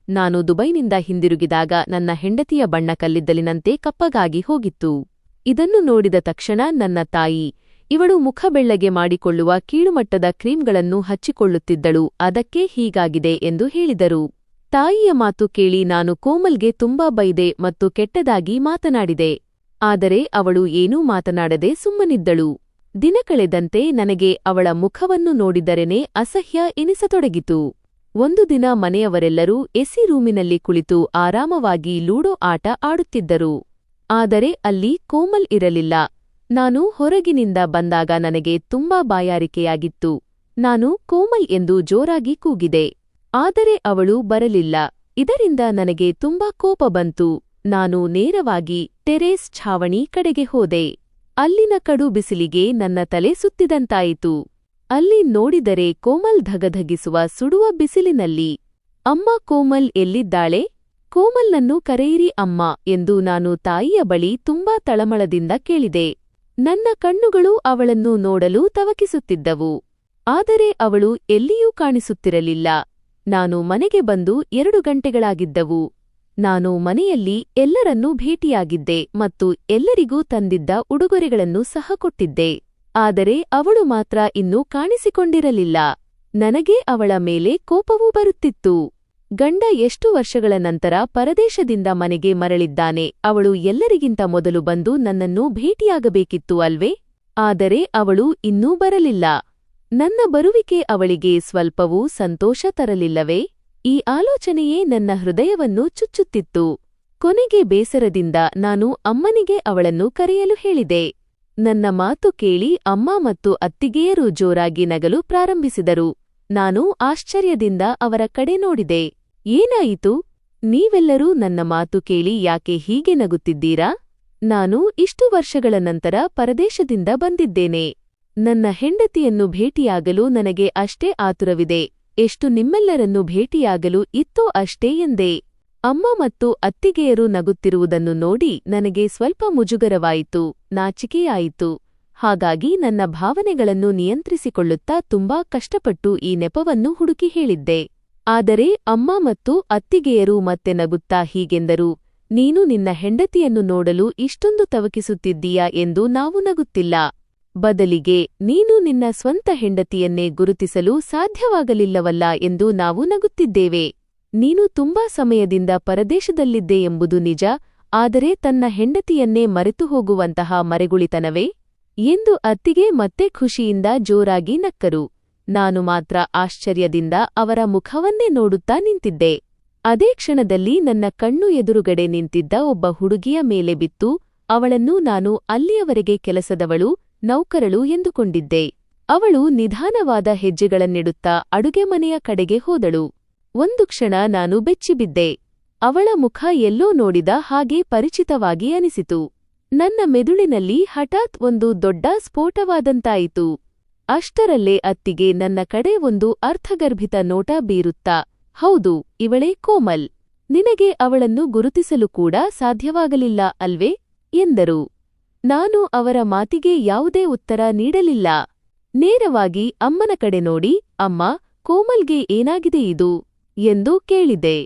ನಾನು ದುಬೈನಿಂದ ಹಿಂದಿರುಗಿದಾಗ ನನ್ನ ಹೆಂಡತಿಯ ಬಣ್ಣ ಕಲ್ಲಿದ್ದಲಿನಂತೆ ಕಪ್ಪಗಾಗಿ ಹೋಗಿತ್ತು. ಇದನ್ನು ನೋಡಿದ ತಕ್ಷಣ ನನ್ನ ತಾಯಿ, ಇವಳು ಮುಖ ಬೆಳ್ಳಗೆ ಮಾಡಿಕೊಳ್ಳುವ ಕೀಳುಮಟ್ಟದ ಕ್ರೀಮ್ಗಳನ್ನು ಹಚ್ಚಿಕೊಳ್ಳುತ್ತಿದ್ದಳು, ಅದಕ್ಕೆ ಹೀಗಾಗಿದೆ ಎಂದು ಹೇಳಿದರು. ತಾಯಿಯ ಮಾತು ಕೇಳಿ ನಾನು ಕೋಮಲ್ಗೆ ತುಂಬಾ ಬೈದೆ ಮತ್ತು ಕೆಟ್ಟದಾಗಿ ಮಾತನಾಡಿದೆ. ಆದರೆ ಅವಳು ಏನೂ ಮಾತನಾಡದೆ ಸುಮ್ಮನಿದ್ದಳು. ದಿನ ಕಳೆದಂತೆ ನನಗೆ ಅವಳ ಮುಖವನ್ನು ನೋಡಿದರೇನೆ ಅಸಹ್ಯ ಎನಿಸತೊಡಗಿತು. ಒಂದು ದಿನ ಮನೆಯವರೆಲ್ಲರೂ ಎಸಿ ರೂಮಿನಲ್ಲಿ ಕುಳಿತು ಆರಾಮವಾಗಿ ಲೂಡೋ ಆಟ ಆಡುತ್ತಿದ್ದರು. ಆದರೆ ಅಲ್ಲಿ ಕೋಮಲ್ ಇರಲಿಲ್ಲ. ನಾನು ಹೊರಗಿನಿಂದ ಬಂದಾಗ ನನಗೆ ತುಂಬಾ ಬಾಯಾರಿಕೆಯಾಗಿತ್ತು. ನಾನು ಕೋಮಲ್ ಎಂದು ಜೋರಾಗಿ ಕೂಗಿದೆ. ಆದರೆ ಅವಳು ಬರಲಿಲ್ಲ. ಇದರಿಂದ ನನಗೆ ತುಂಬಾ ಕೋಪ ಬಂತು. ನಾನು ನೇರವಾಗಿ ಟೆರೇಸ್ ಛಾವಣಿ ಕಡೆಗೆ ಹೋದೆ. ಅಲ್ಲಿನ ಕಡು ಬಿಸಿಲಿಗೆ ನನ್ನ ತಲೆ ಸುತ್ತಿದಂತಾಯಿತು. ಅಲ್ಲಿ ನೋಡಿದರೆ ಕೋಮಲ್ ಧಗಧಗಿಸುವ ಸುಡುವ ಬಿಸಿಲಿನಲ್ಲಿ. ಅಮ್ಮ, ಕೋಮಲ್ ಎಲ್ಲಿದ್ದಾಳೆ? ಕೋಮಲ್ನನ್ನು ಕರೆಯಿರಿ ಅಮ್ಮ ಎಂದು ನಾನು ತಾಯಿಯ ಬಳಿ ತುಂಬಾ ತಳಮಳದಿಂದ ಕೇಳಿದೆ. ನನ್ನ ಕಣ್ಣುಗಳು ಅವಳನ್ನು ನೋಡಲು ತವಕಿಸುತ್ತಿದ್ದವು. ಆದರೆ ಅವಳು ಎಲ್ಲಿಯೂ ಕಾಣಿಸುತ್ತಿರಲಿಲ್ಲ. ನಾನು ಮನೆಗೆ ಬಂದು 2 ಗಂಟೆಗಳಾಗಿದ್ದವು. ನಾನು ಮನೆಯಲ್ಲಿ ಎಲ್ಲರನ್ನೂ ಭೇಟಿಯಾಗಿದ್ದೆ ಮತ್ತು ಎಲ್ಲರಿಗೂ ತಂದಿದ್ದ ಉಡುಗೊರೆಗಳನ್ನು ಸಹ ಕೊಟ್ಟಿದ್ದೆ. ಆದರೆ ಅವಳು ಮಾತ್ರ ಇನ್ನೂ ಕಾಣಿಸಿಕೊಂಡಿರಲಿಲ್ಲ. ನನಗೆ ಅವಳ ಮೇಲೆ ಕೋಪವೂ ಬರುತ್ತಿತ್ತು. ಗಂಡ ಎಷ್ಟು ವರ್ಷಗಳ ನಂತರ ಪರದೇಶದಿಂದ ಮನೆಗೆ ಮರಳಿದ್ದಾನೆ. ಅವಳು ಎಲ್ಲರಿಗಿಂತ ಮೊದಲು ಬಂದು ನನ್ನನ್ನು ಭೇಟಿಯಾಗಬೇಕಿತ್ತು ಅಲ್ವೇ? ಆದರೆ ಅವಳು ಇನ್ನೂ ಬರಲಿಲ್ಲ. ನನ್ನ ಬರುವಿಕೆ ಅವಳಿಗೆ ಸ್ವಲ್ಪವೂ ಸಂತೋಷ ತರಲಿಲ್ಲವೇ? ಈ ಆಲೋಚನೆಯೇ ನನ್ನ ಹೃದಯವನ್ನು ಚುಚ್ಚುತ್ತಿತ್ತು. ಕೊನೆಗೆ ಬೇಸರದಿಂದ ನಾನು ಅಮ್ಮನಿಗೆ ಅವಳನ್ನು ಕರೆಯಲು ಹೇಳಿದೆ. ನನ್ನ ಮಾತು ಕೇಳಿ ಅಮ್ಮ ಮತ್ತು ಅತ್ತಿಗೆಯರು ಜೋರಾಗಿ ನಗಲು ಪ್ರಾರಂಭಿಸಿದರು. ನಾನು ಆಶ್ಚರ್ಯದಿಂದ ಅವರ ಕಡೆ ನೋಡಿದೆ. ಏನಾಯಿತು? ನೀವೆಲ್ಲರೂ ನನ್ನ ಮಾತು ಕೇಳಿ ಯಾಕೆ ಹೀಗೆ ನಗುತ್ತಿದ್ದೀರಾ? ನಾನು ಇಷ್ಟು ವರ್ಷಗಳ ನಂತರ ಪರದೇಶದಿಂದ ಬಂದಿದ್ದೇನೆ. ನನ್ನ ಹೆಂಡತಿಯನ್ನು ಭೇಟಿಯಾಗಲು ನನಗೆ ಅಷ್ಟೇ ಆತುರವಿದೆ. ಎಷ್ಟು ನಿಮ್ಮೆಲ್ಲರನ್ನು ಭೇಟಿಯಾಗಲು ಇತ್ತೋ ಅಷ್ಟೇ ಎಂದೆ. ಅಮ್ಮ ಮತ್ತು ಅತ್ತಿಗೆಯರು ನಗುತ್ತಿರುವುದನ್ನು ನೋಡಿ ನನಗೆ ಸ್ವಲ್ಪ ಮುಜುಗರವಾಯಿತು, ನಾಚಿಕೆಯಾಯಿತು. ಹಾಗಾಗಿ ನನ್ನ ಭಾವನೆಗಳನ್ನು ನಿಯಂತ್ರಿಸಿಕೊಳ್ಳುತ್ತಾ ತುಂಬಾ ಕಷ್ಟಪಟ್ಟು ಈ ನೆಪವನ್ನು ಹುಡುಕಿ ಹೇಳಿದ್ದೆ. ಆದರೆ ಅಮ್ಮ ಮತ್ತು ಅತ್ತಿಗೆಯರು ಮತ್ತೆ ನಗುತ್ತಾ ಹೀಗೆಂದರು, ನೀನು ನಿನ್ನ ಹೆಂಡತಿಯನ್ನು ನೋಡಲು ಇಷ್ಟೊಂದು ತವಕಿಸುತ್ತಿದ್ದೀಯಾ ಎಂದು ನಾವು ನಗುತ್ತಿಲ್ಲ. ಬದಲಿಗೆ ನೀನು ನಿನ್ನ ಸ್ವಂತ ಹೆಂಡತಿಯನ್ನೇ ಗುರುತಿಸಲು ಸಾಧ್ಯವಾಗಲಿಲ್ಲವಲ್ಲ ಎಂದು ನಾವು ನಗುತ್ತಿದ್ದೇವೆ. ನೀನು ತುಂಬಾ ಸಮಯದಿಂದ ಪರದೇಶದಲ್ಲಿದ್ದೆ ಎಂಬುದು ನಿಜ, ಆದರೆ ತನ್ನ ಹೆಂಡತಿಯನ್ನೇ ಮರೆತು ಹೋಗುವಂತಹ ಮರೆಗುಳಿತನವೇ? ಎಂದು ಅತ್ತಿಗೆ ಮತ್ತೆ ಖುಷಿಯಿಂದ ಜೋರಾಗಿ ನಕ್ಕರು. ನಾನು ಮಾತ್ರ ಆಶ್ಚರ್ಯದಿಂದ ಅವರ ಮುಖವನ್ನೇ ನೋಡುತ್ತಾ ನಿಂತಿದ್ದೆ. ಅದೇ ಕ್ಷಣದಲ್ಲಿ ನನ್ನ ಕಣ್ಣು ಎದುರುಗಡೆ ನಿಂತಿದ್ದ ಒಬ್ಬ ಹುಡುಗಿಯ ಮೇಲೆ ಬಿತ್ತು. ಅವಳನ್ನು ನಾನು ಅಲ್ಲಿಯವರೆಗೆ ಕೆಲಸದವಳು, ನೌಕರಳು ಎಂದುಕೊಂಡಿದ್ದೆ. ಅವಳು ನಿಧಾನವಾದ ಹೆಜ್ಜೆಗಳನ್ನಿಡುತ್ತಾ ಅಡುಗೆಮನೆಯ ಕಡೆಗೆ ಹೋದಳು. ಒಂದು ಕ್ಷಣ ನಾನು ಬೆಚ್ಚಿಬಿದ್ದೆ. ಅವಳ ಮುಖ ಎಲ್ಲೋ ನೋಡಿದ ಹಾಗೆ ಪರಿಚಿತವಾಗಿ ಅನಿಸಿತು. ನನ್ನ ಮೆದುಳಿನಲ್ಲಿ ಹಠಾತ್ ಒಂದು ದೊಡ್ಡ ಸ್ಫೋಟವಾದಂತಾಯಿತು. ಅಷ್ಟರಲ್ಲೇ ಅತ್ತಿಗೆ ನನ್ನ ಕಡೆ ಒಂದು ಅರ್ಥಗರ್ಭಿತ ನೋಟ ಬೀರುತ್ತಾ, ಹೌದು, ಇವಳೇ ಕೋಮಲ್. ನಿನಗೆ ಅವಳನ್ನು ಗುರುತಿಸಲು ಕೂಡ ಸಾಧ್ಯವಾಗಲಿಲ್ಲ ಅಲ್ವೇ? ಎಂದರು. ನಾನು ಅವರ ಮಾತಿಗೆ ಯಾವುದೇ ಉತ್ತರ ನೀಡಲಿಲ್ಲ. ನೇರವಾಗಿ ಅಮ್ಮನ ಕಡೆ ನೋಡಿ, ಅಮ್ಮ, ಕೋಮಲ್ಗೆ ಏನಾಗಿದೆ ಇದು ಎಂದು ಕೇಳಿದೆ.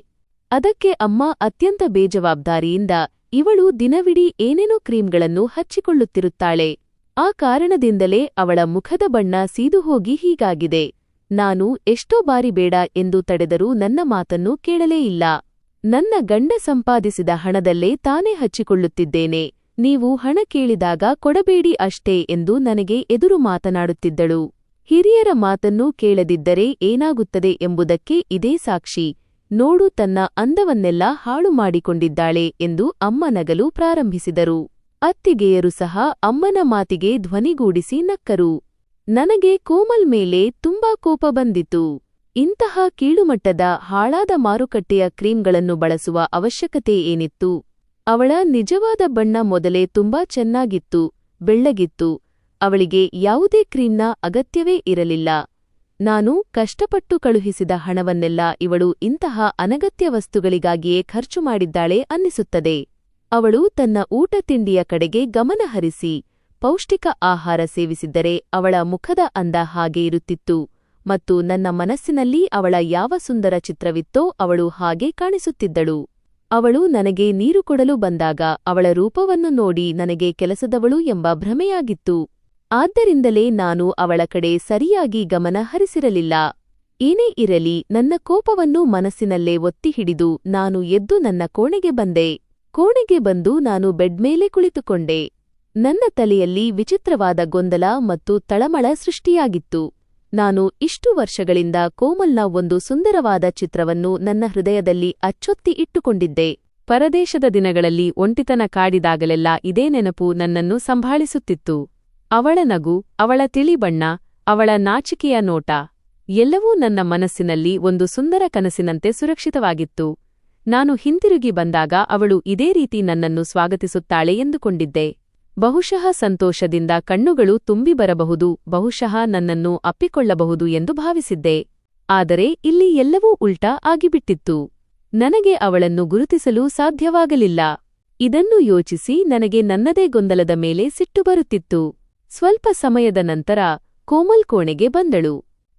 ಅದಕ್ಕೆ ಅಮ್ಮ ಅತ್ಯಂತ ಬೇಜವಾಬ್ದಾರಿಯಿಂದ, ಇವಳು ದಿನವಿಡೀ ಏನೇನೋ ಕ್ರೀಮ್ಗಳನ್ನು ಹಚ್ಚಿಕೊಳ್ಳುತ್ತಿರುತ್ತಾಳೆ. ಆ ಕಾರಣದಿಂದಲೇ ಅವಳ ಮುಖದ ಬಣ್ಣ ಸೀದುಹೋಗಿ ಹೀಗಾಗಿದೆ. ನಾನು ಎಷ್ಟೋ ಬಾರಿ ಬೇಡ ಎಂದು ತಡೆದರೂ ನನ್ನ ಮಾತನ್ನು ಕೇಳಲೇ ಇಲ್ಲ. ನನ್ನ ಗಂಡ ಸಂಪಾದಿಸಿದ ಹಣದಲ್ಲೇ ತಾನೇ ಹಚ್ಚಿಕೊಳ್ಳುತ್ತಿದ್ದೇನೆ. ನೀವು ಹಣ ಕೇಳಿದಾಗ ಕೊಡಬೇಡಿ ಅಷ್ಟೇ ಎಂದು ನನಗೆ ಎದುರು ಮಾತನಾಡುತ್ತಿದ್ದಳು. ಹಿರಿಯರ ಮಾತನ್ನು ಕೇಳದಿದ್ದರೆ ಏನಾಗುತ್ತದೆ ಎಂಬುದಕ್ಕೆ ಇದೇ ಸಾಕ್ಷಿ. ನೋಡು, ತನ್ನ ಅಂದವನ್ನೆಲ್ಲ ಹಾಳು ಮಾಡಿಕೊಂಡಿದ್ದಾಳೆ ಎಂದು ಅಮ್ಮ ನಗಲು ಪ್ರಾರಂಭಿಸಿದರು. ಅತ್ತಿಗೆಯರು ಸಹ ಅಮ್ಮನ ಮಾತಿಗೆ ಧ್ವನಿಗೂಡಿಸಿ ನಕ್ಕರು. ನನಗೆ ಕೋಮಲ್ ಮೇಲೆ ತುಂಬಾ ಕೋಪ ಬಂದಿತು. ಇಂತಹ ಕೀಳುಮಟ್ಟದ ಹಾಳಾದ ಮಾರುಕಟ್ಟೆಯ ಕ್ರೀಮ್ಗಳನ್ನು ಬಳಸುವ ಅವಶ್ಯಕತೆ ಏನಿತ್ತು? ಅವಳ ನಿಜವಾದ ಬಣ್ಣ ಮೊದಲೇ ತುಂಬಾ ಚೆನ್ನಾಗಿತ್ತು, ಬೆಳ್ಳಗಿತ್ತು. ಅವಳಿಗೆ ಯಾವುದೇ ಕ್ರೀಮ್ನ ಅಗತ್ಯವೇ ಇರಲಿಲ್ಲ. ನಾನು ಕಷ್ಟಪಟ್ಟು ಕಳುಹಿಸಿದ ಹಣವನ್ನೆಲ್ಲ ಇವಳು ಇಂತಹ ಅನಗತ್ಯ ವಸ್ತುಗಳಿಗಾಗಿಯೇ ಖರ್ಚು ಮಾಡಿದ್ದಾಳೆ ಅನ್ನಿಸುತ್ತದೆ. ಅವಳು ತನ್ನ ಊಟ ತಿಂಡಿಯ ಕಡೆಗೆ ಗಮನ ಹರಿಸಿ ಪೌಷ್ಟಿಕ ಆಹಾರ ಸೇವಿಸಿದ್ದರೆ ಅವಳ ಮುಖದ ಅಂದ ಹಾಗೆ ಇರುತ್ತಿತ್ತು ಮತ್ತು ನನ್ನ ಮನಸ್ಸಿನಲ್ಲಿ ಅವಳ ಯಾವ ಸುಂದರ ಚಿತ್ರವಿತ್ತೋ ಅವಳು ಹಾಗೆ ಕಾಣಿಸುತ್ತಿದ್ದಳು. ಅವಳು ನನಗೆ ನೀರು ಕೊಡಲು ಬಂದಾಗ ಅವಳ ರೂಪವನ್ನು ನೋಡಿ ನನಗೆ ಕೆಲಸದವಳು ಎಂಬ ಭ್ರಮೆಯಾಗಿತ್ತು. ಆದ್ದರಿಂದಲೇ ನಾನು ಅವಳ ಕಡೆ ಸರಿಯಾಗಿ ಗಮನ ಹರಿಸಿರಲಿಲ್ಲ. ಏನೇ ಇರಲಿ, ನನ್ನ ಕೋಪವನ್ನು ಮನಸ್ಸಿನಲ್ಲೇ ಒತ್ತಿ ಹಿಡಿದು ನಾನು ಎದ್ದು ನನ್ನ ಕೋಣೆಗೆ ಬಂದೆ. ಕೋಣೆಗೆ ಬಂದು ನಾನು ಬೆಡ್ ಮೇಲೆ ಕುಳಿತುಕೊಂಡೆ. ನನ್ನ ತಲೆಯಲ್ಲಿ ವಿಚಿತ್ರವಾದ ಗೊಂದಲ ಮತ್ತು ತಳಮಳ ಸೃಷ್ಟಿಯಾಗಿತ್ತು. ನಾನು ಇಷ್ಟು ವರ್ಷಗಳಿಂದ ಕೋಮಲ್ನ ಒಂದು ಸುಂದರವಾದ ಚಿತ್ರವನ್ನು ನನ್ನ ಹೃದಯದಲ್ಲಿ ಅಚ್ಚೊತ್ತಿ ಇಟ್ಟುಕೊಂಡಿದ್ದೆ. ಪರದೇಶದ ದಿನಗಳಲ್ಲಿ ಒಂಟಿತನ ಕಾಡಿದಾಗಲೆಲ್ಲ ಇದೇ ನೆನಪು ನನ್ನನ್ನು ಸಂಭಾಳಿಸುತ್ತಿತ್ತು. ಅವಳ ನಗು, ಅವಳ ತಿಳಿಬಣ್ಣ, ಅವಳ ನಾಚಿಕೆಯ ನೋಟ ಎಲ್ಲವೂ ನನ್ನ ಮನಸ್ಸಿನಲ್ಲಿ ಒಂದು ಸುಂದರ ಕನಸಿನಂತೆ ಸುರಕ್ಷಿತವಾಗಿತ್ತು. ನಾನು ಹಿಂತಿರುಗಿ ಬಂದಾಗ ಅವಳು ಇದೇ ರೀತಿ ನನ್ನನ್ನು ಸ್ವಾಗತಿಸುತ್ತಾಳೆ ಎಂದುಕೊಂಡಿದ್ದೆ. ಬಹುಶಃ ಸಂತೋಷದಿಂದ ಕಣ್ಣುಗಳು ತುಂಬಿ ಬರಬಹುದು, ಬಹುಶಃ ನನ್ನನ್ನು ಅಪ್ಪಿಕೊಳ್ಳಬಹುದು ಎಂದು ಭಾವಿಸಿದ್ದೆ. ಆದರೆ ಇಲ್ಲಿ ಎಲ್ಲವೂ ಉಲ್ಟಾ ಆಗಿಬಿಟ್ಟಿತ್ತು. ನನಗೆ ಅವಳನ್ನು ಗುರುತಿಸಲು ಸಾಧ್ಯವಾಗಲಿಲ್ಲ. ಇದನ್ನು ಯೋಚಿಸಿ ನನಗೆ ನನ್ನದೇ ಗೊಂದಲದ ಮೇಲೆ ಸಿಟ್ಟು ಬರುತ್ತಿತ್ತು. ಸ್ವಲ್ಪ ಸಮಯದ ನಂತರ ಕೋಮಲ್ ಕೋಣೆಗೆ ಬಂದಳು.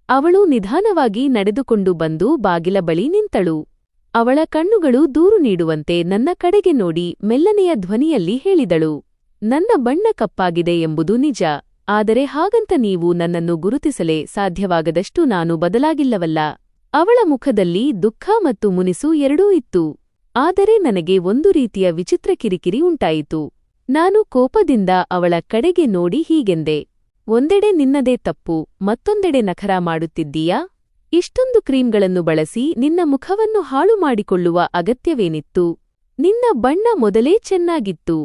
ಅವಳು ನಿಧಾನವಾಗಿ ನಡೆದುಕೊಂಡು ಬಂದು ಬಾಗಿಲ ಬಳಿ ನಿಂತಳು. ಅವಳ ಕಣ್ಣುಗಳು ದೂರು ನೀಡುವಂತೆ ನನ್ನ ಕಡೆಗೆ ನೋಡಿ ಮೆಲ್ಲನೆಯ ಧ್ವನಿಯಲ್ಲಿ ಹೇಳಿದಳು, ನನ್ನ ಬಣ್ಣ ಕಪ್ಪಾಗಿದೆ ಎಂಬುದು ನಿಜ, ಆದರೆ ಹಾಗಂತ ನೀವು ನನ್ನನ್ನು ಗುರುತಿಸಲೇ ಸಾಧ್ಯವಾಗದಷ್ಟು ನಾನು ಬದಲಾಗಿಲ್ಲವಲ್ಲ. ಅವಳ ಮುಖದಲ್ಲಿ ದುಃಖ ಮತ್ತು ಮುನಿಸು ಎರಡೂ ಇತ್ತು. ಆದರೆ ನನಗೆ ಒಂದು ರೀತಿಯ ವಿಚಿತ್ರ ಕಿರಿಕಿರಿ ಉಂಟಾಯಿತು. ನಾನು ಕೋಪದಿಂದ ಅವಳ ಕಡೆಗೆ ನೋಡಿ ಹೀಗೆಂದೆ, ಒಂದೆಡೆ ನಿನ್ನದೇ ತಪ್ಪು, ಮತ್ತೊಂದೆಡೆ ನಖರ ಮಾಡುತ್ತಿದ್ದೀಯಾ? ಇಷ್ಟೊಂದು ಕ್ರೀಮ್ಗಳನ್ನು ಬಳಸಿ ನಿನ್ನ ಮುಖವನ್ನು ಹಾಳು ಮಾಡಿಕೊಳ್ಳುವ ಅಗತ್ಯವೇನಿತ್ತು? ನಿನ್ನ ಬಣ್ಣ ಮೊದಲೇ ಚೆನ್ನಾಗಿತ್ತು.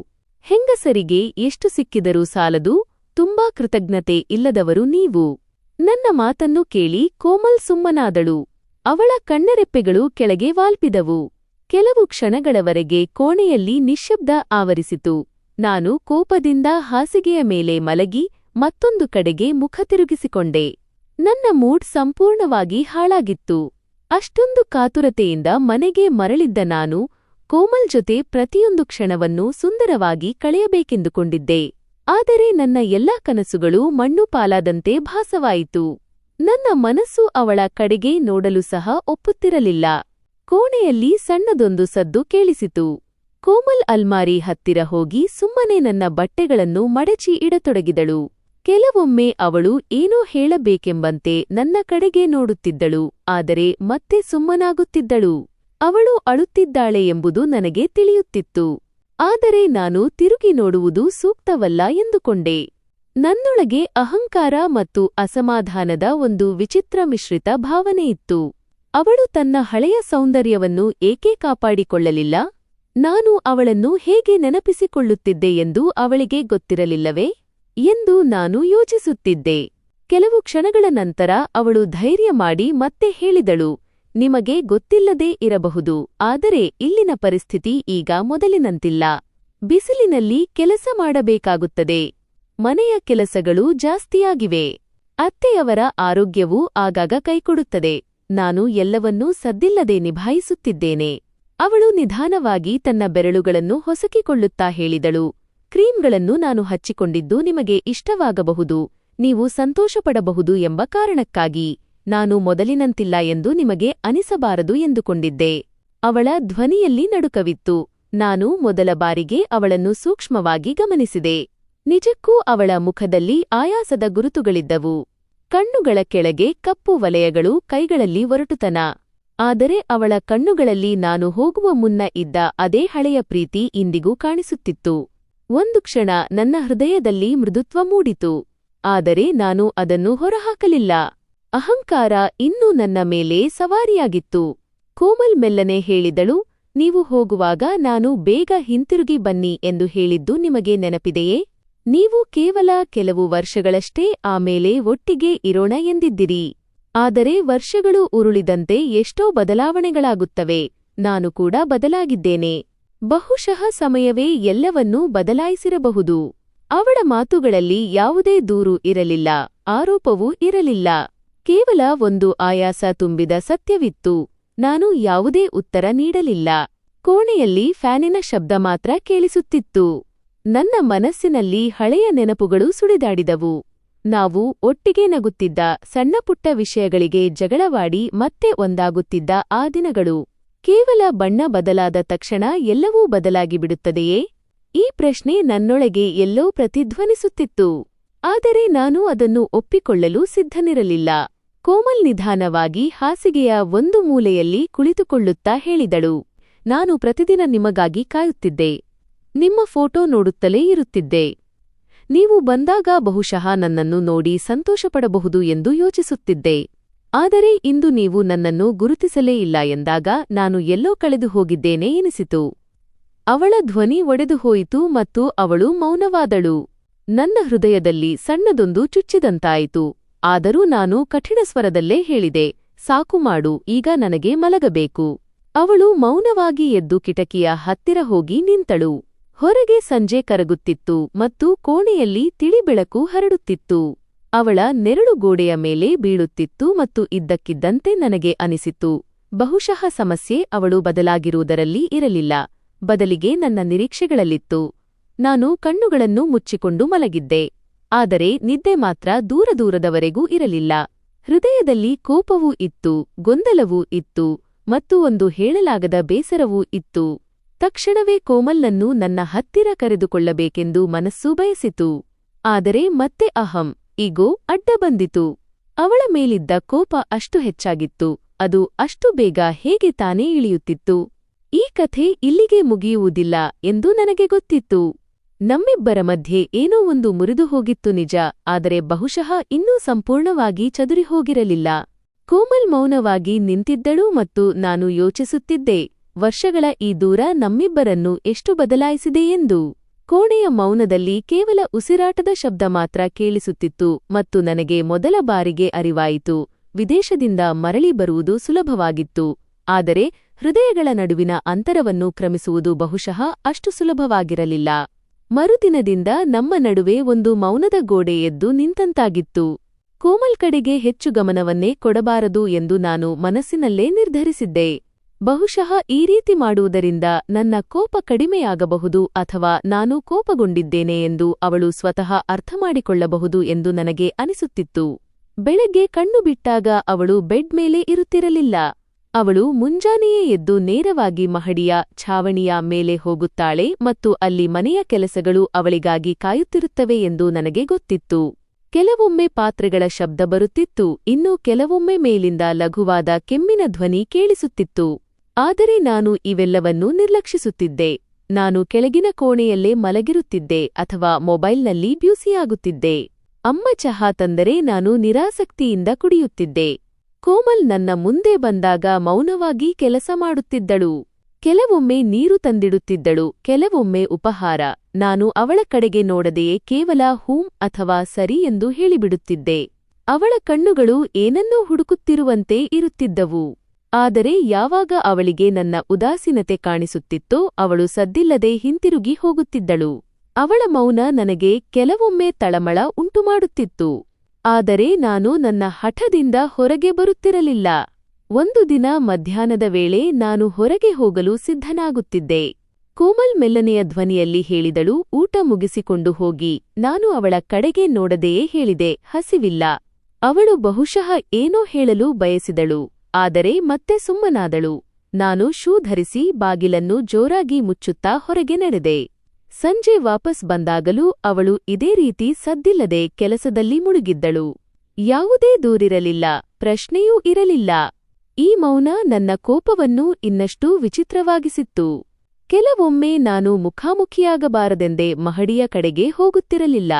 ಹೆಂಗಸರಿಗೆ ಎಷ್ಟು ಸಿಕ್ಕಿದರೂ ಸಾಲದು, ತುಂಬಾ ಕೃತಜ್ಞತೆ ಇಲ್ಲದವರು ನೀವು. ನನ್ನ ಮಾತನ್ನು ಕೇಳಿ ಕೋಮಲ್ ಸುಮ್ಮನಾದಳು. ಅವಳ ಕಣ್ಣರೆಪ್ಪೆಗಳು ಕೆಳಗೆ ವಾಲ್ಪಿದವು. ಕೆಲವು ಕ್ಷಣಗಳವರೆಗೆ ಕೋಣೆಯಲ್ಲಿ ನಿಶ್ಶಬ್ದ ಆವರಿಸಿತು. ನಾನು ಕೋಪದಿಂದ ಹಾಸಿಗೆಯ ಮೇಲೆ ಮಲಗಿ ಮತ್ತೊಂದು ಕಡೆಗೆ ಮುಖ ತಿರುಗಿಸಿಕೊಂಡೆ. ನನ್ನ ಮೂಡ್ ಸಂಪೂರ್ಣವಾಗಿ ಹಾಳಾಗಿತ್ತು. ಅಷ್ಟೊಂದು ಕಾತುರತೆಯಿಂದ ಮನೆಗೆ ಮರಳಿದ್ದ ನಾನು ಕೋಮಲ್ ಜೊತೆ ಪ್ರತಿಯೊಂದು ಕ್ಷಣವನ್ನೂ ಸುಂದರವಾಗಿ ಕಳೆಯಬೇಕೆಂದುಕೊಂಡಿದ್ದೆ. ಆದರೆ ನನ್ನ ಎಲ್ಲಾ ಕನಸುಗಳು ಮಣ್ಣು ಪಾಲಾದಂತೆ ಭಾಸವಾಯಿತು. ನನ್ನ ಮನಸ್ಸು ಅವಳ ಕಡೆಗೆ ನೋಡಲು ಸಹ ಒಪ್ಪುತ್ತಿರಲಿಲ್ಲ. ಕೋಣೆಯಲ್ಲಿ ಸಣ್ಣದೊಂದು ಸದ್ದು ಕೇಳಿಸಿತು. ಕೋಮಲ್ ಅಲ್ಮಾರಿ ಹತ್ತಿರ ಹೋಗಿ ಸುಮ್ಮನೆ ನನ್ನ ಬಟ್ಟೆಗಳನ್ನು ಮಡಚಿ ಇಡತೊಡಗಿದಳು. ಕೆಲವೊಮ್ಮೆ ಅವಳು ಏನೋ ಹೇಳಬೇಕೆಂಬಂತೆ ನನ್ನ ಕಡೆಗೆ ನೋಡುತ್ತಿದ್ದಳು, ಆದರೆ ಮತ್ತೆ ಸುಮ್ಮನಾಗುತ್ತಿದ್ದಳು. ಅವಳು ಅಳುತ್ತಿದ್ದಾಳೆ ಎಂಬುದು ನನಗೆ ತಿಳಿಯುತ್ತಿತ್ತು. ಆದರೆ ನಾನು ತಿರುಗಿ ನೋಡುವುದು ಸೂಕ್ತವಲ್ಲ ಎಂದುಕೊಂಡೆ. ನನ್ನೊಳಗೆ ಅಹಂಕಾರ ಮತ್ತು ಅಸಮಾಧಾನದ ಒಂದು ವಿಚಿತ್ರ ಮಿಶ್ರಿತ ಭಾವನೆಯಿತ್ತು. ಅವಳು ತನ್ನ ಹಳೆಯ ಸೌಂದರ್ಯವನ್ನು ಏಕೆ ಕಾಪಾಡಿಕೊಳ್ಳಲಿಲ್ಲ? ನಾನು ಅವಳನ್ನು ಹೇಗೆ ನೆನಪಿಸಿಕೊಳ್ಳುತ್ತಿದ್ದೆ ಎಂದು ಅವಳಿಗೆ ಗೊತ್ತಿರಲಿಲ್ಲವೇ ಎಂದು ನಾನು ಯೋಚಿಸುತ್ತಿದ್ದೆ. ಕೆಲವು ಕ್ಷಣಗಳ ನಂತರ ಅವಳು ಧೈರ್ಯ ಮಾಡಿ ಮತ್ತೆ ಹೇಳಿದಳು, ನಿಮಗೆ ಗೊತ್ತಿಲ್ಲದೇ ಇರಬಹುದು, ಆದರೆ ಇಲ್ಲಿನ ಪರಿಸ್ಥಿತಿ ಈಗ ಮೊದಲಿನಂತಿಲ್ಲ. ಬಿಸಿಲಿನಲ್ಲಿ ಕೆಲಸ ಮಾಡಬೇಕಾಗುತ್ತದೆ. ಮನೆಯ ಕೆಲಸಗಳು ಜಾಸ್ತಿಯಾಗಿವೆ. ಅತ್ತೆಯವರ ಆರೋಗ್ಯವೂ ಆಗಾಗ ಕೈಕೊಡುತ್ತದೆ. ನಾನು ಎಲ್ಲವನ್ನೂ ಸದ್ದಿಲ್ಲದೆ ನಿಭಾಯಿಸುತ್ತಿದ್ದೇನೆ. ಅವಳು ನಿಧಾನವಾಗಿ ತನ್ನ ಬೆರಳುಗಳನ್ನು ಹೊಸಕಿಕೊಳ್ಳುತ್ತಾ ಹೇಳಿದಳು, ಕ್ರೀಮ್ಗಳನ್ನು ನಾನು ಹಚ್ಚಿಕೊಂಡಿದ್ದು ನಿಮಗೆ ಇಷ್ಟವಾಗಬಹುದು, ನೀವು ಸಂತೋಷಪಡಬಹುದು ಎಂಬ ಕಾರಣಕ್ಕಾಗಿ. ನಾನು ಮೊದಲಿನಂತಿಲ್ಲ ಎಂದು ನಿಮಗೆ ಅನಿಸಬಾರದು ಎಂದುಕೊಂಡಿದ್ದೆ. ಅವಳ ಧ್ವನಿಯಲ್ಲಿ ನಡುಕವಿತ್ತು. ನಾನು ಮೊದಲ ಬಾರಿಗೆ ಅವಳನ್ನು ಸೂಕ್ಷ್ಮವಾಗಿ ಗಮನಿಸಿದೆ. ನಿಜಕ್ಕೂ ಅವಳ ಮುಖದಲ್ಲಿ ಆಯಾಸದ ಗುರುತುಗಳಿದ್ದವು. ಕಣ್ಣುಗಳ ಕೆಳಗೆ ಕಪ್ಪು ವಲಯಗಳು, ಕೈಗಳಲ್ಲಿ ಒರಟುತನ. ಆದರೆ ಅವಳ ಕಣ್ಣುಗಳಲ್ಲಿ ನಾನು ಹೋಗುವ ಮುನ್ನ ಇದ್ದ ಅದೇ ಹಳೆಯ ಪ್ರೀತಿ ಇಂದಿಗೂ ಕಾಣಿಸುತ್ತಿತ್ತು. ಒಂದು ಕ್ಷಣ ನನ್ನ ಹೃದಯದಲ್ಲಿ ಮೃದುತ್ವ ಮೂಡಿತು. ಆದರೆ ನಾನು ಅದನ್ನು ಹೊರಹಾಕಲಿಲ್ಲ. ಅಹಂಕಾರ ಇನ್ನೂ ನನ್ನ ಮೇಲೆ ಸವಾರಿಯಾಗಿತ್ತು. ಕೋಮಲ್ ಮೆಲ್ಲನೆ ಹೇಳಿದಳು, ನೀವು ಹೋಗುವಾಗ ನಾನು ಬೇಗ ಹಿಂತಿರುಗಿ ಬನ್ನಿ ಎಂದು ಹೇಳಿದ್ದು ನಿಮಗೆ ನೆನಪಿದೆಯೇ? ನೀವು ಕೇವಲ ಕೆಲವು ವರ್ಷಗಳಷ್ಟೇ ಆಮೇಲೆ ಒಟ್ಟಿಗೆ ಇರೋಣ ಎಂದಿದ್ದಿರಿ. ಆದರೆ ವರ್ಷಗಳು ಉರುಳಿದಂತೆ ಎಷ್ಟೋ ಬದಲಾವಣೆಗಳಾಗುತ್ತವೆ. ನಾನು ಕೂಡ ಬದಲಾಗಿದ್ದೇನೆ. ಬಹುಶಃ ಸಮಯವೇ ಎಲ್ಲವನ್ನೂ ಬದಲಾಯಿಸಿರಬಹುದು. ಅವಳ ಮಾತುಗಳಲ್ಲಿ ಯಾವುದೇ ದೂರು ಇರಲಿಲ್ಲ, ಆರೋಪವೂ ಇರಲಿಲ್ಲ. ಕೇವಲ ಒಂದು ಆಯಾಸ ತುಂಬಿದ ಸತ್ಯವಿತ್ತು. ನಾನು ಯಾವುದೇ ಉತ್ತರ ನೀಡಲಿಲ್ಲ. ಕೋಣೆಯಲ್ಲಿ ಫ್ಯಾನಿನ ಶಬ್ದ ಮಾತ್ರ ಕೇಳಿಸುತ್ತಿತ್ತು. ನನ್ನ ಮನಸ್ಸಿನಲ್ಲಿ ಹಳೆಯ ನೆನಪುಗಳು ಸುಳಿದಾಡಿದವು. ನಾವು ಒಟ್ಟಿಗೆ ನಗುತ್ತಿದ್ದ, ಸಣ್ಣಪುಟ್ಟ ವಿಷಯಗಳಿಗೆ ಜಗಳವಾಡಿ ಮತ್ತೆ ಒಂದಾಗುತ್ತಿದ್ದ ಆ ದಿನಗಳು. ಕೇವಲ ಬಣ್ಣ ಬದಲಾದ ತಕ್ಷಣ ಎಲ್ಲವೂ ಬದಲಾಗಿ ಬಿಡುತ್ತದೆಯೇ? ಈ ಪ್ರಶ್ನೆ ನನ್ನೊಳಗೆ ಎಲ್ಲೋ ಪ್ರತಿಧ್ವನಿಸುತ್ತಿತ್ತು. ಆದರೆ ನಾನು ಅದನ್ನು ಒಪ್ಪಿಕೊಳ್ಳಲು ಸಿದ್ಧನಿರಲಿಲ್ಲ. ಕೋಮಲ್ ನಿಧಾನವಾಗಿ ಹಾಸಿಗೆಯ ಒಂದು ಮೂಲೆಯಲ್ಲಿ ಕುಳಿತುಕೊಳ್ಳುತ್ತಾ ಹೇಳಿದಳು, ನಾನು ಪ್ರತಿದಿನ ನಿಮಗಾಗಿ ಕಾಯುತ್ತಿದ್ದೆ. ನಿಮ್ಮ ಫೋಟೋ ನೋಡುತ್ತಲೇ ಇರುತ್ತಿದ್ದೆ. ನೀವು ಬಂದಾಗ ಬಹುಶಃ ನನ್ನನ್ನು ನೋಡಿ ಸಂತೋಷಪಡಬಹುದು ಎಂದು ಯೋಚಿಸುತ್ತಿದ್ದೆ. ಆದರೆ ಇಂದು ನೀವು ನನ್ನನ್ನು ಗುರುತಿಸಲೇ ಇಲ್ಲ ಎಂದಾಗ ನಾನು ಎಲ್ಲೋ ಕಳೆದು ಹೋಗಿದ್ದೇನೆ ಎನಿಸಿತು. ಅವಳ ಧ್ವನಿ ಒಡೆದುಹೋಯಿತು ಮತ್ತು ಅವಳು ಮೌನವಾದಳು. ನನ್ನ ಹೃದಯದಲ್ಲಿ ಸಣ್ಣದೊಂದು ಚುಚ್ಚಿದಂತಾಯಿತು. ಆದರೂ ನಾನು ಕಠಿಣ ಸ್ವರದಲ್ಲೇ ಹೇಳಿದೆ, ಸಾಕು ಮಾಡು, ಈಗ ನನಗೆ ಮಲಗಬೇಕು. ಅವಳು ಮೌನವಾಗಿ ಎದ್ದು ಕಿಟಕಿಯ ಹತ್ತಿರ ಹೋಗಿ ನಿಂತಳು. ಹೊರಗೆ ಸಂಜೆ ಕರಗುತ್ತಿತ್ತು ಮತ್ತು ಕೋಣೆಯಲ್ಲಿ ತಿಳಿಬೆಳಕು ಹರಡುತ್ತಿತ್ತು. ಅವಳ ನೆರಳು ಗೋಡೆಯ ಮೇಲೆ ಬೀಳುತ್ತಿತ್ತು ಮತ್ತು ಇದ್ದಕ್ಕಿದ್ದಂತೆ ನನಗೆ ಅನಿಸಿತು, ಬಹುಶಃ ಸಮಸ್ಯೆ ಅವಳು ಬದಲಾಗಿರುವುದರಲ್ಲಿ ಇರಲಿಲ್ಲ, ಬದಲಿಗೆ ನನ್ನ ನಿರೀಕ್ಷೆಗಳಲ್ಲಿತ್ತು. ನಾನು ಕಣ್ಣುಗಳನ್ನು ಮುಚ್ಚಿಕೊಂಡು ಮಲಗಿದ್ದೆ. ಆದರೆ ನಿದ್ದೆ ಮಾತ್ರ ದೂರದೂರದವರೆಗೂ ಇರಲಿಲ್ಲ. ಹೃದಯದಲ್ಲಿ ಕೋಪವೂ ಇತ್ತು, ಗೊಂದಲವೂ ಇತ್ತು ಮತ್ತು ಒಂದು ಹೇಳಲಾಗದ ಬೇಸರವೂ ಇತ್ತು. ತಕ್ಷಣವೇ ಕೋಮಲ್ನನ್ನು ನನ್ನ ಹತ್ತಿರ ಕರೆದುಕೊಳ್ಳಬೇಕೆಂದು ಮನಸ್ಸು ಬಯಸಿತು. ಆದರೆ ಮತ್ತೆ ಅಹಂ, ಈಗೋ ಅಡ್ಡ ಬಂದಿತು. ಅವಳ ಮೇಲಿದ್ದ ಕೋಪ ಅಷ್ಟು ಹೆಚ್ಚಾಗಿತ್ತು, ಅದು ಅಷ್ಟು ಬೇಗ ಹೇಗೆ ತಾನೇ ಇಳಿಯುತ್ತಿತ್ತು. ಈ ಕಥೆ ಇಲ್ಲಿಗೆ ಮುಗಿಯುವುದಿಲ್ಲ ಎಂದು ನನಗೆ ಗೊತ್ತಿತ್ತು. ನಮ್ಮಿಬ್ಬರ ಮಧ್ಯೆ ಏನೋ ಒಂದು ಮುರಿದು ಹೋಗಿತ್ತು ನಿಜ, ಆದರೆ ಬಹುಶಃ ಇನ್ನೂ ಸಂಪೂರ್ಣವಾಗಿ ಚದುರಿಹೋಗಿರಲಿಲ್ಲ. ಕೋಮಲ್ ಮೌನವಾಗಿ ನಿಂತಿದ್ದಳು ಮತ್ತು ನಾನು ಯೋಚಿಸುತ್ತಿದ್ದೆ, ವರ್ಷಗಳ ಈ ದೂರ ನಮ್ಮಿಬ್ಬರನ್ನು ಎಷ್ಟು ಬದಲಾಯಿಸಿದೆ ಎಂದು. ಕೋಣೆಯ ಮೌನದಲ್ಲಿ ಕೇವಲ ಉಸಿರಾಟದ ಶಬ್ದ ಮಾತ್ರ ಕೇಳಿಸುತ್ತಿತ್ತು ಮತ್ತು ನನಗೆ ಮೊದಲ ಬಾರಿಗೆ ಅರಿವಾಯಿತು, ವಿದೇಶದಿಂದ ಮರಳಿ ಬರುವುದು ಸುಲಭವಾಗಿತ್ತು, ಆದರೆ ಹೃದಯಗಳ ನಡುವಿನ ಅಂತರವನ್ನು ಕ್ರಮಿಸುವುದು ಬಹುಶಃ ಅಷ್ಟು ಸುಲಭವಾಗಿರಲಿಲ್ಲ. ಮರುದಿನದಿಂದ ನಮ್ಮ ನಡುವೆ ಒಂದು ಮೌನದ ಗೋಡೆ ಎದ್ದು ನಿಂತಂತಾಗಿತ್ತು. ಕೋಮಲ್ ಕಡೆಗೆ ಹೆಚ್ಚು ಗಮನವನ್ನೇ ಕೊಡಬಾರದು ಎಂದು ನಾನು ಮನಸ್ಸಿನಲ್ಲೇ ನಿರ್ಧರಿಸಿದ್ದೆ. ಬಹುಶಃ ಈ ರೀತಿ ಮಾಡುವುದರಿಂದ ನನ್ನ ಕೋಪ ಕಡಿಮೆಯಾಗಬಹುದು ಅಥವಾ ನಾನು ಕೋಪಗೊಂಡಿದ್ದೇನೆ ಎಂದು ಅವಳು ಸ್ವತಃ ಅರ್ಥಮಾಡಿಕೊಳ್ಳಬಹುದು ಎಂದು ನನಗೆ ಅನಿಸುತ್ತಿತ್ತು. ಬೆಳಗ್ಗೆ ಕಣ್ಣು ಬಿಟ್ಟಾಗ ಅವಳು ಬೆಡ್ ಮೇಲೆ ಇರುತ್ತಿರಲಿಲ್ಲ. ಅವಳು ಮುಂಜಾನೆಯೇ ಎದ್ದು ನೇರವಾಗಿ ಮಹಡಿಯ ಛಾವಣಿಯ ಮೇಲೆ ಹೋಗುತ್ತಾಳೆ ಮತ್ತು ಅಲ್ಲಿ ಮನೆಯ ಕೆಲಸಗಳು ಅವಳಿಗಾಗಿ ಕಾಯುತ್ತಿರುತ್ತವೆ ಎಂದು ನನಗೆ ಗೊತ್ತಿತ್ತು. ಕೆಲವೊಮ್ಮೆ ಪಾತ್ರೆಗಳ ಶಬ್ದ ಬರುತ್ತಿತ್ತು, ಇನ್ನು ಕೆಲವೊಮ್ಮೆ ಮೇಲಿಂದ ಲಘುವಾದ ಕೆಮ್ಮಿನ ಧ್ವನಿ ಕೇಳಿಸುತ್ತಿತ್ತು. ಆದರೆ ನಾನು ಇವೆಲ್ಲವನ್ನೂ ನಿರ್ಲಕ್ಷಿಸುತ್ತಿದ್ದೆ. ನಾನು ಕೆಳಗಿನ ಕೋಣೆಯಲ್ಲೇ ಮಲಗಿರುತ್ತಿದ್ದೆ ಅಥವಾ ಮೊಬೈಲ್ನಲ್ಲಿ ಬ್ಯೂಸಿಯಾಗುತ್ತಿದ್ದೆ. ಅಮ್ಮ ಚಹಾ ತಂದರೆ ನಾನು ನಿರಾಸಕ್ತಿಯಿಂದ ಕುಡಿಯುತ್ತಿದ್ದೆ. ಕೋಮಲ್ ನನ್ನ ಮುಂದೆ ಬಂದಾಗ ಮೌನವಾಗಿ ಕೆಲಸ ಮಾಡುತ್ತಿದ್ದಳು. ಕೆಲವೊಮ್ಮೆ ನೀರು ತಂದಿಡುತ್ತಿದ್ದಳು, ಕೆಲವೊಮ್ಮೆ ಉಪಹಾರ. ನಾನು ಅವಳ ಕಡೆಗೆ ನೋಡದೆಯೇ ಕೇವಲ ಹೂಂ ಅಥವಾ ಸರಿ ಎಂದು ಹೇಳಿಬಿಡುತ್ತಿದ್ದೆ. ಅವಳ ಕಣ್ಣುಗಳು ಏನನ್ನೂ ಹುಡುಕುತ್ತಿರುವಂತೆ ಇರುತ್ತಿದ್ದವು. ಆದರೆ ಯಾವಾಗ ಅವಳಿಗೆ ನನ್ನ ಉದಾಸೀನತೆ ಕಾಣಿಸುತ್ತಿತ್ತೋ ಅವಳು ಸದ್ದಿಲ್ಲದೆ ಹಿಂತಿರುಗಿ ಹೋಗುತ್ತಿದ್ದಳು. ಅವಳ ಮೌನ ನನಗೆ ಕೆಲವೊಮ್ಮೆ ತಳಮಳ ಉಂಟುಮಾಡುತ್ತಿತ್ತು. ಆದರೆ ನಾನು ನನ್ನ ಹಠದಿಂದ ಹೊರಗೆ ಬರುತ್ತಿರಲಿಲ್ಲ. ಒಂದು ದಿನ ಮಧ್ಯಾಹ್ನದ ವೇಳೆ ನಾನು ಹೊರಗೆ ಹೋಗಲು ಸಿದ್ಧನಾಗುತ್ತಿದ್ದೆ. ಕೋಮಲ್ ಮೆಲ್ಲನೆಯ ಧ್ವನಿಯಲ್ಲಿ ಹೇಳಿದಳು, ಊಟ ಮುಗಿಸಿಕೊಂಡು ಹೋಗಿ. ನಾನು ಅವಳ ಕಡೆಗೆ ನೋಡದೆಯೇ ಹೇಳಿದೆ, ಹಸಿವಿಲ್ಲ. ಅವಳು ಬಹುಶಃ ಏನೋ ಹೇಳಲು ಬಯಸಿದಳು, ಆದರೆ ಮತ್ತೆ ಸುಮ್ಮನಾದಳು. ನಾನು ಶೂ ಧರಿಸಿ ಬಾಗಿಲನ್ನು ಜೋರಾಗಿ ಮುಚ್ಚುತ್ತಾ ಹೊರಗೆ ನಡೆದೆ. ಸಂಜೆ ವಾಪಸ್ ಬಂದಾಗಲೂ ಅವಳು ಇದೇ ರೀತಿ ಸದ್ದಿಲ್ಲದೆ ಕೆಲಸದಲ್ಲಿ ಮುಳುಗಿದ್ದಳು. ಯಾವುದೇ ದೂರಿರಲಿಲ್ಲ, ಪ್ರಶ್ನೆಯೂ ಇರಲಿಲ್ಲ. ಈ ಮೌನ ನನ್ನ ಕೋಪವನ್ನು ಇನ್ನಷ್ಟು ವಿಚಿತ್ರವಾಗಿಸಿತ್ತು. ಕೆಲವೊಮ್ಮೆ ನಾನು ಮುಖಾಮುಖಿಯಾಗಬಾರದೆಂದೇ ಮಹಡಿಯ ಕಡೆಗೆ ಹೋಗುತ್ತಿರಲಿಲ್ಲ.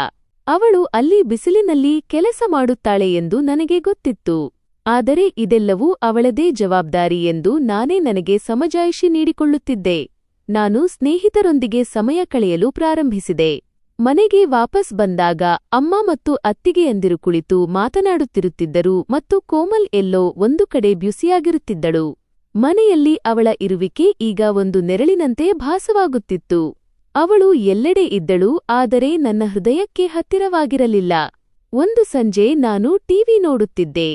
ಅವಳು ಅಲ್ಲಿ ಬಿಸಿಲಿನಲ್ಲಿ ಕೆಲಸ ಮಾಡುತ್ತಾಳೆ ಎಂದು ನನಗೆ ಗೊತ್ತಿತ್ತು. ಆದರೆ ಇದೆಲ್ಲವೂ ಅವಳದೇ ಜವಾಬ್ದಾರಿ ಎಂದು ನಾನೇ ನನಗೆ ಸಮಜಾಯಿಷಿ ನೀಡಿಕೊಳ್ಳುತ್ತಿದ್ದೆ. ನಾನು ಸ್ನೇಹಿತರೊಂದಿಗೆ ಸಮಯ ಕಳೆಯಲು ಪ್ರಾರಂಭಿಸಿದೆ. ಮನೆಗೆ ವಾಪಸ್ ಬಂದಾಗ ಅಮ್ಮ ಮತ್ತು ಅತ್ತಿಗೆಯಂದಿರು ಕುಳಿತು ಮಾತನಾಡುತ್ತಿರುತ್ತಿದ್ದರು ಮತ್ತು ಕೋಮಲ್ ಎಲ್ಲೋ ಒಂದು ಕಡೆ ಬ್ಯುಸಿಯಾಗಿರುತ್ತಿದ್ದಳು. ಮನೆಯಲ್ಲಿ ಅವಳ ಇರುವಿಕೆ ಈಗ ಒಂದು ನೆರಳಿನಂತೆ ಭಾಸವಾಗುತ್ತಿತ್ತು. ಅವಳು ಎಲ್ಲೆಡೆ ಇದ್ದಳು, ಆದರೆ ನನ್ನ ಹೃದಯಕ್ಕೆ ಹತ್ತಿರವಾಗಿರಲಿಲ್ಲ. ಒಂದು ಸಂಜೆ ನಾನು ಟಿವಿ ನೋಡುತ್ತಿದ್ದೆ.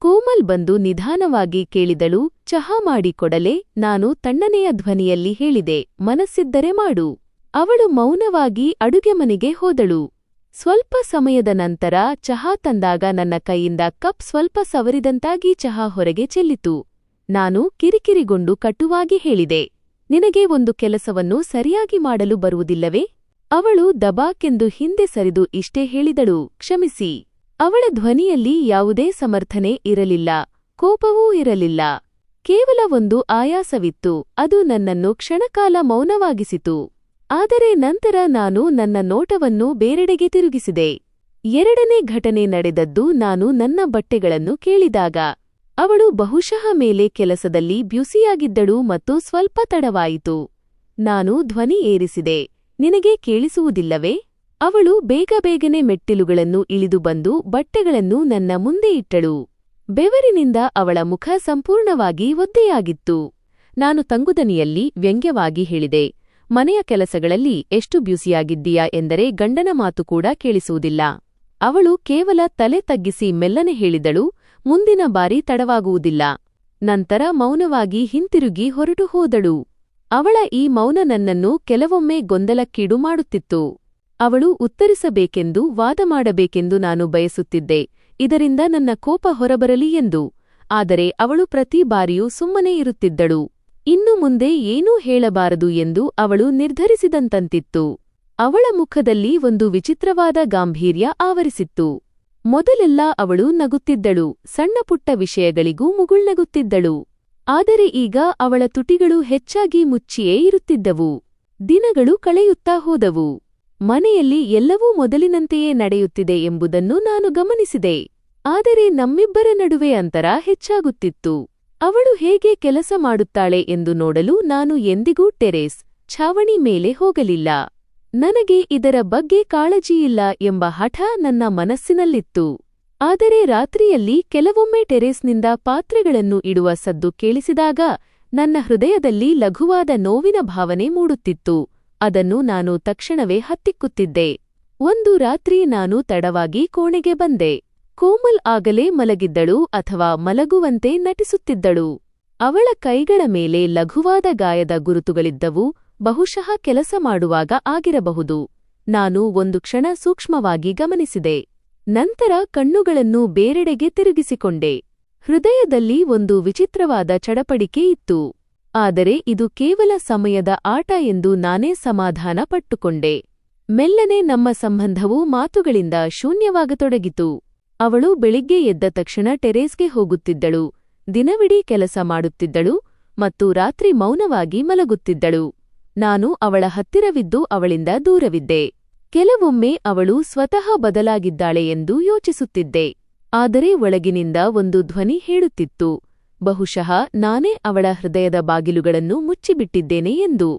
ಕೋಮಲ್ ಬಂದು ನಿಧಾನವಾಗಿ ಕೇಳಿದಳು, ಚಹಾ ಮಾಡಿಕೊಡಲೆ? ನಾನು ತಣ್ಣನೆಯ ಧ್ವನಿಯಲ್ಲಿ ಹೇಳಿದೆ, ಮನಸ್ಸಿದ್ದರೆ ಮಾಡು. ಅವಳು ಮೌನವಾಗಿ ಅಡುಗೆ ಮನೆಗೆ ಹೋದಳು. ಸ್ವಲ್ಪ ಸಮಯದ ನಂತರ ಚಹಾ ತಂದಾಗ ನನ್ನ ಕೈಯಿಂದ ಕಪ್ ಸ್ವಲ್ಪ ಸವರಿದಂತಾಗಿ ಚಹಾ ಹೊರಗೆ ಚೆಲ್ಲಿತು. ನಾನು ಕಿರಿಕಿರಿಗೊಂಡು ಕಟುವಾಗಿ ಹೇಳಿದೆ, ನಿನಗೆ ಒಂದು ಕೆಲಸವನ್ನು ಸರಿಯಾಗಿ ಮಾಡಲು ಬರುವುದಿಲ್ಲವೇ? ಅವಳು ದಬಾಕೆಂದು ಹಿಂದೆ ಸರಿದು ಇಷ್ಟೇ ಹೇಳಿದಳು, ಕ್ಷಮಿಸಿ. ಅವಳ ಧ್ವನಿಯಲ್ಲಿ ಯಾವುದೇ ಸಮರ್ಥನೆ ಇರಲಿಲ್ಲ, ಕೋಪವೂ ಇರಲಿಲ್ಲ. ಕೇವಲ ಒಂದು ಆಯಾಸವಿತ್ತು. ಅದು ನನ್ನನ್ನು ಕ್ಷಣಕಾಲ ಮೌನವಾಗಿಸಿತು. ಆದರೆ ನಂತರ ನಾನು ನನ್ನ ನೋಟವನ್ನು ಬೇರೆಡೆಗೆ ತಿರುಗಿಸಿದೆ. ಎರಡನೇ ಘಟನೆ ನಡೆದದ್ದು ನಾನು ನನ್ನ ಬಟ್ಟೆಗಳನ್ನು ಕೇಳಿದಾಗ. ಅವಳು ಬಹುಶಃ ಮೇಲೆ ಕೆಲಸದಲ್ಲಿ ಬ್ಯುಸಿಯಾಗಿದ್ದಳು ಮತ್ತು ಸ್ವಲ್ಪ ತಡವಾಯಿತು. ನಾನು ಧ್ವನಿ ಏರಿಸಿದೆ, ನಿನಗೆ ಕೇಳಿಸುವುದಿಲ್ಲವೇ? ಅವಳು ಬೇಗಬೇಗನೆ ಮೆಟ್ಟಿಲುಗಳನ್ನು ಇಳಿದು ಬಂದು ಬಟ್ಟೆಗಳನ್ನು ನನ್ನ ಮುಂದೆ ಇಟ್ಟಳು. ಬೆವರಿನಿಂದ ಅವಳ ಮುಖ ಸಂಪೂರ್ಣವಾಗಿ ಒದ್ದೆಯಾಗಿತ್ತು. ನಾನು ತಂಗುದನಿಯಲ್ಲಿ ವ್ಯಂಗ್ಯವಾಗಿ ಹೇಳಿದೆ, ಮನೆಯ ಕೆಲಸಗಳಲ್ಲಿ ಎಷ್ಟು ಬ್ಯುಸಿಯಾಗಿದ್ದೀಯಾ ಎಂದರೆ ಗಂಡನ ಮಾತು ಕೂಡ ಕೇಳಿಸುವುದಿಲ್ಲ. ಅವಳು ಕೇವಲ ತಲೆ ತಗ್ಗಿಸಿ ಮೆಲ್ಲನೆ ಹೇಳಿದಳು, ಮುಂದಿನ ಬಾರಿ ತಡವಾಗುವುದಿಲ್ಲ. ನಂತರ ಮೌನವಾಗಿ ಹಿಂತಿರುಗಿ ಹೊರಟು ಹೋದಳು. ಅವಳ ಈ ಮೌನ ನನ್ನನ್ನು ಕೆಲವೊಮ್ಮೆ ಗೊಂದಲಕ್ಕೀಡು ಮಾಡುತ್ತಿತ್ತು. ಅವಳು ಉತ್ತರಿಸಬೇಕೆಂದು ವಾದ ಮಾಡಬೇಕೆಂದು ನಾನು ಬಯಸುತ್ತಿದ್ದೆ, ಇದರಿಂದ ನನ್ನ ಕೋಪ ಹೊರಬರಲಿ ಎಂದು. ಆದರೆ ಅವಳು ಪ್ರತಿ ಬಾರಿಯೂ ಸುಮ್ಮನೆ ಇರುತ್ತಿದ್ದಳು. ಇನ್ನು ಮುಂದೆ ಏನೂ ಹೇಳಬಾರದು ಎಂದು ಅವಳು ನಿರ್ಧರಿಸಿದಂತಂತಿತ್ತು. ಅವಳ ಮುಖದಲ್ಲಿ ಒಂದು ವಿಚಿತ್ರವಾದ ಗಾಂಭೀರ್ಯ ಆವರಿಸಿತ್ತು. ಮೊದಲೆಲ್ಲ ಅವಳು ನಗುತ್ತಿದ್ದಳು, ಸಣ್ಣಪುಟ್ಟ ವಿಷಯಗಳಿಗೂ ಮುಗುಳ್ನಗುತ್ತಿದ್ದಳು. ಆದರೆ ಈಗ ಅವಳ ತುಟಿಗಳು ಹೆಚ್ಚಾಗಿ ಮುಚ್ಚಿಯೇ ಇರುತ್ತಿದ್ದವು. ದಿನಗಳು ಕಳೆಯುತ್ತಾ ಹೋದವು. ಮನೆಯಲ್ಲಿ ಎಲ್ಲವೂ ಮೊದಲಿನಂತೆಯೇ ನಡೆಯುತ್ತಿದೆ ಎಂಬುದನ್ನು ನಾನು ಗಮನಿಸಿದೆ. ಆದರೆ ನಮ್ಮಿಬ್ಬರ ನಡುವೆ ಅಂತರ ಹೆಚ್ಚಾಗುತ್ತಿತ್ತು. ಅವಳು ಹೇಗೆ ಕೆಲಸ ಮಾಡುತ್ತಾಳೆ ಎಂದು ನೋಡಲು ನಾನು ಎಂದಿಗೂ ಟೆರೇಸ್, ಛಾವಣಿ ಮೇಲೆ ಹೋಗಲಿಲ್ಲ. ನನಗೆ ಇದರ ಬಗ್ಗೆ ಕಾಳಜಿಯಿಲ್ಲ ಎಂಬ ಹಠ ನನ್ನ ಮನಸ್ಸಿನಲ್ಲಿತ್ತು. ಆದರೆ ರಾತ್ರಿಯಲ್ಲಿ ಕೆಲವೊಮ್ಮೆ ಟೆರೇಸ್ನಿಂದ ಪಾತ್ರೆಗಳನ್ನು ಇಡುವ ಸದ್ದು ಕೇಳಿಸಿದಾಗ ನನ್ನ ಹೃದಯದಲ್ಲಿ ಲಘುವಾದ ನೋವಿನ ಭಾವನೆ ಮೂಡುತ್ತಿತ್ತು. ಅದನ್ನು ನಾನು ತಕ್ಷಣವೇ ಹತ್ತಿಕ್ಕುತ್ತಿದ್ದೆ. ಒಂದು ರಾತ್ರಿ ನಾನು ತಡವಾಗಿ ಕೋಣೆಗೆ ಬಂದೆ. ಕೋಮಲ್ ಆಗಲೇ ಮಲಗಿದ್ದಳು ಅಥವಾ ಮಲಗುವಂತೆ ನಟಿಸುತ್ತಿದ್ದಳು. ಅವಳ ಕೈಗಳ ಮೇಲೆ ಲಘುವಾದ ಗಾಯದ ಗುರುತುಗಳಿದ್ದವು, ಬಹುಶಃ ಕೆಲಸ ಮಾಡುವಾಗ ಆಗಿರಬಹುದು. ನಾನು ಒಂದು ಕ್ಷಣ ಸೂಕ್ಷ್ಮವಾಗಿ ಗಮನಿಸಿದೆ. ನಂತರ ಕಣ್ಣುಗಳನ್ನು ಬೇರೆಡೆಗೆ ತಿರುಗಿಸಿಕೊಂಡೆ. ಹೃದಯದಲ್ಲಿ ಒಂದು ವಿಚಿತ್ರವಾದ ಚಡಪಡಿಕೆ ಇತ್ತು. ಆದರೆ ಇದು ಕೇವಲ ಸಮಯದ ಆಟ ಎಂದು ನಾನೇ ಸಮಾಧಾನ ಪಟ್ಟುಕೊಂಡೆ. ಮೆಲ್ಲನೆ ನಮ್ಮ ಸಂಬಂಧವು ಮಾತುಗಳಿಂದ ಶೂನ್ಯವಾಗತೊಡಗಿತು. ಅವಳು ಬೆಳಿಗ್ಗೆ ಎದ್ದ ತಕ್ಷಣ ಟೆರೇಸ್ಗೆ ಹೋಗುತ್ತಿದ್ದಳು, ದಿನವಿಡೀ ಕೆಲಸ ಮಾಡುತ್ತಿದ್ದಳು ಮತ್ತು ರಾತ್ರಿ ಮೌನವಾಗಿ ಮಲಗುತ್ತಿದ್ದಳು. ನಾನು ಅವಳ ಹತ್ತಿರವಿದ್ದು ಅವಳಿಂದ ದೂರವಿದ್ದೆ. ಕೆಲವೊಮ್ಮೆ ಅವಳು ಸ್ವತಃ ಬದಲಾಗಿದ್ದಾಳೆ ಎಂದು ಯೋಚಿಸುತ್ತಿದ್ದೆ. ಆದರೆ ಒಳಗಿನಿಂದ ಒಂದು ಧ್ವನಿ ಹೇಳುತ್ತಿತ್ತು, ಬಹುಶಃ ನಾನೇ ಅವಳ ಹೃದಯದ ಬಾಗಿಲುಗಳನ್ನು ಮುಚ್ಚಿಬಿಟ್ಟಿದ್ದೇನೆ ಎಂದು.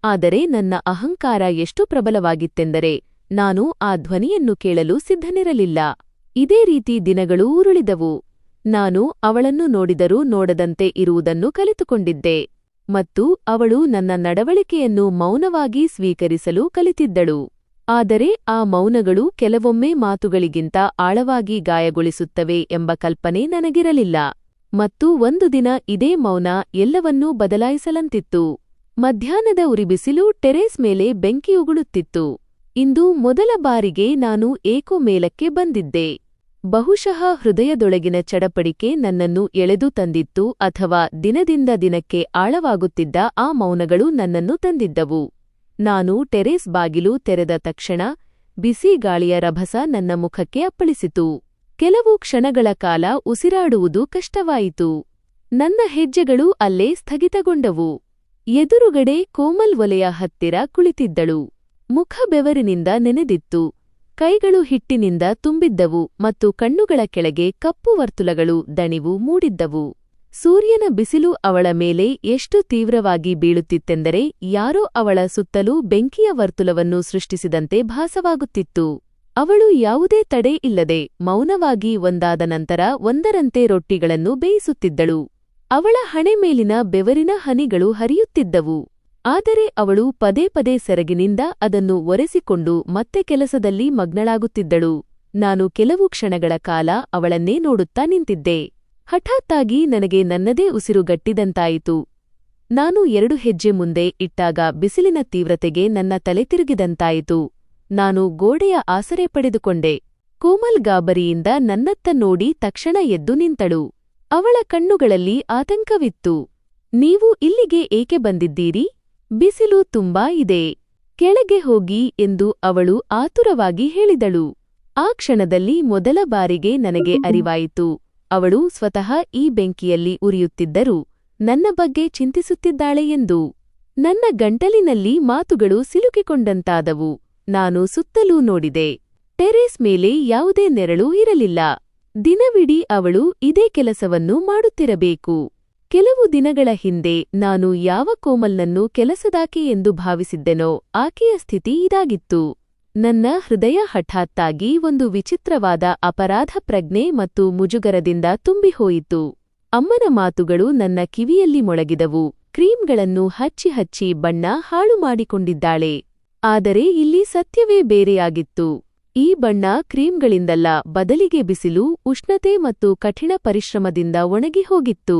ಆದರೆ ನನ್ನ ಅಹಂಕಾರ ಎಷ್ಟು ಪ್ರಬಲವಾಗಿತ್ತೆಂದರೆ ನಾನು ಆ ಧ್ವನಿಯನ್ನು ಕೇಳಲು ಸಿದ್ಧನಿರಲಿಲ್ಲ. ಇದೇ ರೀತಿ ದಿನಗಳೂ ಉರುಳಿದವು. ನಾನು ಅವಳನ್ನು ನೋಡಿದರೂ ನೋಡದಂತೆ ಇರುವುದನ್ನು ಕಲಿತುಕೊಂಡಿದ್ದೆ ಮತ್ತು ಅವಳು ನನ್ನ ನಡವಳಿಕೆಯನ್ನು ಮೌನವಾಗಿ ಸ್ವೀಕರಿಸಲು ಕಲಿತಿದ್ದಳು. ಆದರೆ ಆ ಮೌನಗಳು ಕೆಲವೊಮ್ಮೆ ಮಾತುಗಳಿಗಿಂತ ಆಳವಾಗಿ ಗಾಯಗೊಳಿಸುತ್ತವೆ ಎಂಬ ಕಲ್ಪನೆ ನನಗಿರಲಿಲ್ಲ. ಮತ್ತು ಒಂದು ದಿನ ಇದೇ ಮೌನ ಎಲ್ಲವನ್ನೂ ಬದಲಾಯಿಸಲಂತಿತ್ತು. ಮಧ್ಯಾಹ್ನದ ಉರಿಬಿಸಿಲು ಟೆರೇಸ್ ಮೇಲೆ ಬೆಂಕಿಯುಗುಳುತ್ತಿತ್ತು. ಇಂದು ಮೊದಲ ಬಾರಿಗೆ ನಾನು ಏಕೋ ಮೇಲಕ್ಕೆ ಬಂದಿದ್ದೆ. ಬಹುಶಃ ಹೃದಯದೊಳಗಿನ ಚಡಪಡಿಕೆ ನನ್ನನ್ನು ಎಳೆದು ತಂದಿತ್ತು ಅಥವಾ ದಿನದಿಂದ ದಿನಕ್ಕೆ ಆಳವಾಗುತ್ತಿದ್ದ ಆ ಮೌನಗಳು ನನ್ನನ್ನು ತಂದಿದ್ದವು. ನಾನು ಟೆರೇಸ್ ಬಾಗಿಲು ತೆರೆದ ತಕ್ಷಣ ಬಿಸಿ ಗಾಳಿಯ ರಭಸ ನನ್ನ ಮುಖಕ್ಕೆ ಅಪ್ಪಳಿಸಿತು. ಕೆಲವು ಕ್ಷಣಗಳ ಕಾಲ ಉಸಿರಾಡುವುದು ಕಷ್ಟವಾಯಿತು. ನನ್ನ ಹೆಜ್ಜೆಗಳು ಅಲ್ಲೇ ಸ್ಥಗಿತಗೊಂಡವು. ಎದುರುಗಡೆ ಕೋಮಲ್ ಒಲೆಯ ಹತ್ತಿರ ಕುಳಿತಿದ್ದಳು. ಮುಖ ಬೆವರಿನಿಂದ ನೆನೆದಿತ್ತು. ಕೈಗಳು ಹಿಟ್ಟಿನಿಂದ ತುಂಬಿದ್ದವು ಮತ್ತು ಕಣ್ಣುಗಳ ಕೆಳಗೆ ಕಪ್ಪು ವರ್ತುಲಗಳು ದಣಿವು ಮೂಡಿದ್ದವು. ಸೂರ್ಯನ ಬಿಸಿಲು ಅವಳ ಮೇಲೆ ಎಷ್ಟು ತೀವ್ರವಾಗಿ ಬೀಳುತ್ತಿತ್ತೆಂದರೆ ಯಾರೋ ಅವಳ ಸುತ್ತಲೂ ಬೆಂಕಿಯ ವರ್ತುಲವನ್ನು ಸೃಷ್ಟಿಸಿದಂತೆ ಭಾಸವಾಗುತ್ತಿತ್ತು. ಅವಳು ಯಾವುದೇ ತಡೆ ಇಲ್ಲದೆ ಮೌನವಾಗಿ ಒಂದಾದ ನಂತರ ಒಂದರಂತೆ ರೊಟ್ಟಿಗಳನ್ನು ಬೇಯಿಸುತ್ತಿದ್ದಳು. ಅವಳ ಹಣೆ ಮೇಲಿನ ಬೆವರಿನ ಹನಿಗಳು ಹರಿಯುತ್ತಿದ್ದವು. ಆದರೆ ಅವಳು ಪದೇ ಪದೇ ಸೆರಗಿನಿಂದ ಅದನ್ನು ಒರೆಸಿಕೊಂಡು ಮತ್ತೆ ಕೆಲಸದಲ್ಲಿ ಮಗ್ನಳಾಗುತ್ತಿದ್ದಳು. ನಾನು ಕೆಲವು ಕ್ಷಣಗಳ ಕಾಲ ಅವಳನ್ನೇ ನೋಡುತ್ತಾ ನಿಂತಿದ್ದೆ. ಹಠಾತ್ತಾಗಿ ನನಗೆ ನನ್ನದೇ ಉಸಿರು ಗಟ್ಟಿದಂತಾಯಿತು. ನಾನು 2 ಹೆಜ್ಜೆ ಮುಂದೆ ಇಟ್ಟಾಗ ಬಿಸಿಲಿನ ತೀವ್ರತೆಗೆ ನನ್ನ ತಲೆ ತಿರುಗಿದಂತಾಯಿತು. ನಾನು ಗೋಡೆಯ ಆಸರೆ ಪಡೆದುಕೊಂಡೆ. ಕೋಮಲ್ ಗಾಬರಿಯಿಂದ ನನ್ನತ್ತ ನೋಡಿ ತಕ್ಷಣ ಎದ್ದು ನಿಂತಳು. ಅವಳ ಕಣ್ಣುಗಳಲ್ಲಿ ಆತಂಕವಿತ್ತು. ನೀವು ಇಲ್ಲಿಗೆ ಏಕೆ ಬಂದಿದ್ದೀರಿ? ಬಿಸಿಲು ತುಂಬಾ ಇದೆ. ಕೆಳಗೆ ಹೋಗಿ ಎಂದು ಅವಳು ಆತುರವಾಗಿ ಹೇಳಿದಳು. ಆ ಕ್ಷಣದಲ್ಲಿ ಮೊದಲ ಬಾರಿಗೆ ನನಗೆ ಅರಿವಾಯಿತು. ಅವಳು ಸ್ವತಃ ಈ ಬೆಂಕಿಯಲ್ಲಿ ಉರಿಯುತ್ತಿದ್ದರೂ ನನ್ನ ಬಗ್ಗೆ ಚಿಂತಿಸುತ್ತಿದ್ದಾಳೆ ಎಂದು. ನನ್ನ ಗಂಟಲಿನಲ್ಲಿ ಮಾತುಗಳು ಸಿಲುಕಿಕೊಂಡಂತಾದವು. ನಾನು ಸುತ್ತಲೂ ನೋಡಿದೆ. ಟೆರೇಸ್ ಮೇಲೆ ಯಾವುದೇ ನೆರಳು ಇರಲಿಲ್ಲ. ದಿನವಿಡೀ ಅವಳು ಇದೇ ಕೆಲಸವನ್ನು ಮಾಡುತ್ತಿರಬೇಕು. ಕೆಲವು ದಿನಗಳ ಹಿಂದೆ ನಾನು ಯಾವ ಕೋಮಲ್ನನ್ನು ಕೆಲಸದಾಕೆ ಎಂದು ಭಾವಿಸಿದ್ದೆನೋ ಆಕೆಯ ಸ್ಥಿತಿ ಇದಾಗಿತ್ತು. ನನ್ನ ಹೃದಯ ಹಠಾತ್ತಾಗಿ ಒಂದು ವಿಚಿತ್ರವಾದ ಅಪರಾಧ ಪ್ರಜ್ಞೆ ಮತ್ತು ಮುಜುಗರದಿಂದ ತುಂಬಿಹೋಯಿತು. ಅಮ್ಮನ ಮಾತುಗಳು ನನ್ನ ಕಿವಿಯಲ್ಲಿ ಮೊಳಗಿದವು. ಕ್ರೀಮ್ಗಳನ್ನು ಹಚ್ಚಿ ಹಚ್ಚಿ ಬಣ್ಣ ಹಾಳು ಮಾಡಿಕೊಂಡಿದ್ದಾಳೆ. ಆದರೆ ಇಲ್ಲಿ ಸತ್ಯವೇ ಬೇರೆಯಾಗಿತ್ತು. ಈ ಬಣ್ಣ ಕ್ರೀಮ್ಗಳಿಂದಲ್ಲ, ಬದಲಿಗೆ ಬಿಸಿಲು, ಉಷ್ಣತೆ ಮತ್ತು ಕಠಿಣ ಪರಿಶ್ರಮದಿಂದ ಒಣಗಿ ಹೋಗಿತ್ತು.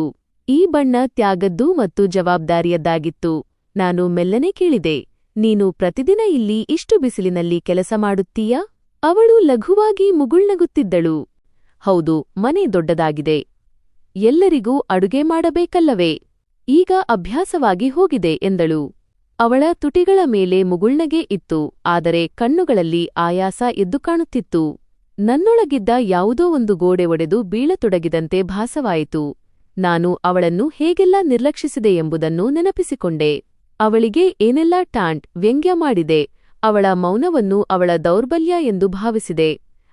ಈ ಬಣ್ಣ ತ್ಯಾಗದ್ದು ಮತ್ತು ಜವಾಬ್ದಾರಿಯದ್ದಾಗಿತ್ತು. ನಾನು ಮೆಲ್ಲನೆ ಕೇಳಿದೆ, ನೀನು ಪ್ರತಿದಿನ ಇಲ್ಲಿ ಇಷ್ಟು ಬಿಸಿಲಿನಲ್ಲಿ ಕೆಲಸ ಮಾಡುತ್ತೀಯಾ? ಅವಳು ಲಘುವಾಗಿ ಮುಗುಳ್ನಗುತ್ತಿದ್ದಳು. ಹೌದು, ಮನೆ ದೊಡ್ಡದಾಗಿದೆ. ಎಲ್ಲರಿಗೂ ಅಡುಗೆ ಮಾಡಬೇಕಲ್ಲವೇ? ಈಗ ಅಭ್ಯಾಸವಾಗಿ ಹೋಗಿದೆ ಎಂದಳು. ಅವಳ ತುಟಿಗಳ ಮೇಲೆ ಮುಗುಳ್ನಗೆ ಇತ್ತು, ಆದರೆ ಕಣ್ಣುಗಳಲ್ಲಿ ಆಯಾಸ ಎದ್ದು ಕಾಣುತ್ತಿತ್ತು. ನನ್ನೊಳಗಿದ್ದ ಯಾವುದೋ ಒಂದು ಗೋಡೆ ಒಡೆದು ಬೀಳತೊಡಗಿದಂತೆ ಭಾಸವಾಯಿತು. ನಾನು ಅವಳನ್ನು ಹೇಗೆಲ್ಲ ನಿರ್ಲಕ್ಷಿಸಿದೆ ಎಂಬುದನ್ನು ನೆನಪಿಸಿಕೊಂಡೆ. ಅವಳಿಗೆ ಏನೆಲ್ಲ ವ್ಯಂಗ್ಯ ಮಾಡಿದೆ. ಅವಳ ಮೌನವನ್ನು ಅವಳ ದೌರ್ಬಲ್ಯ ಎಂದು ಭಾವಿಸಿದೆ.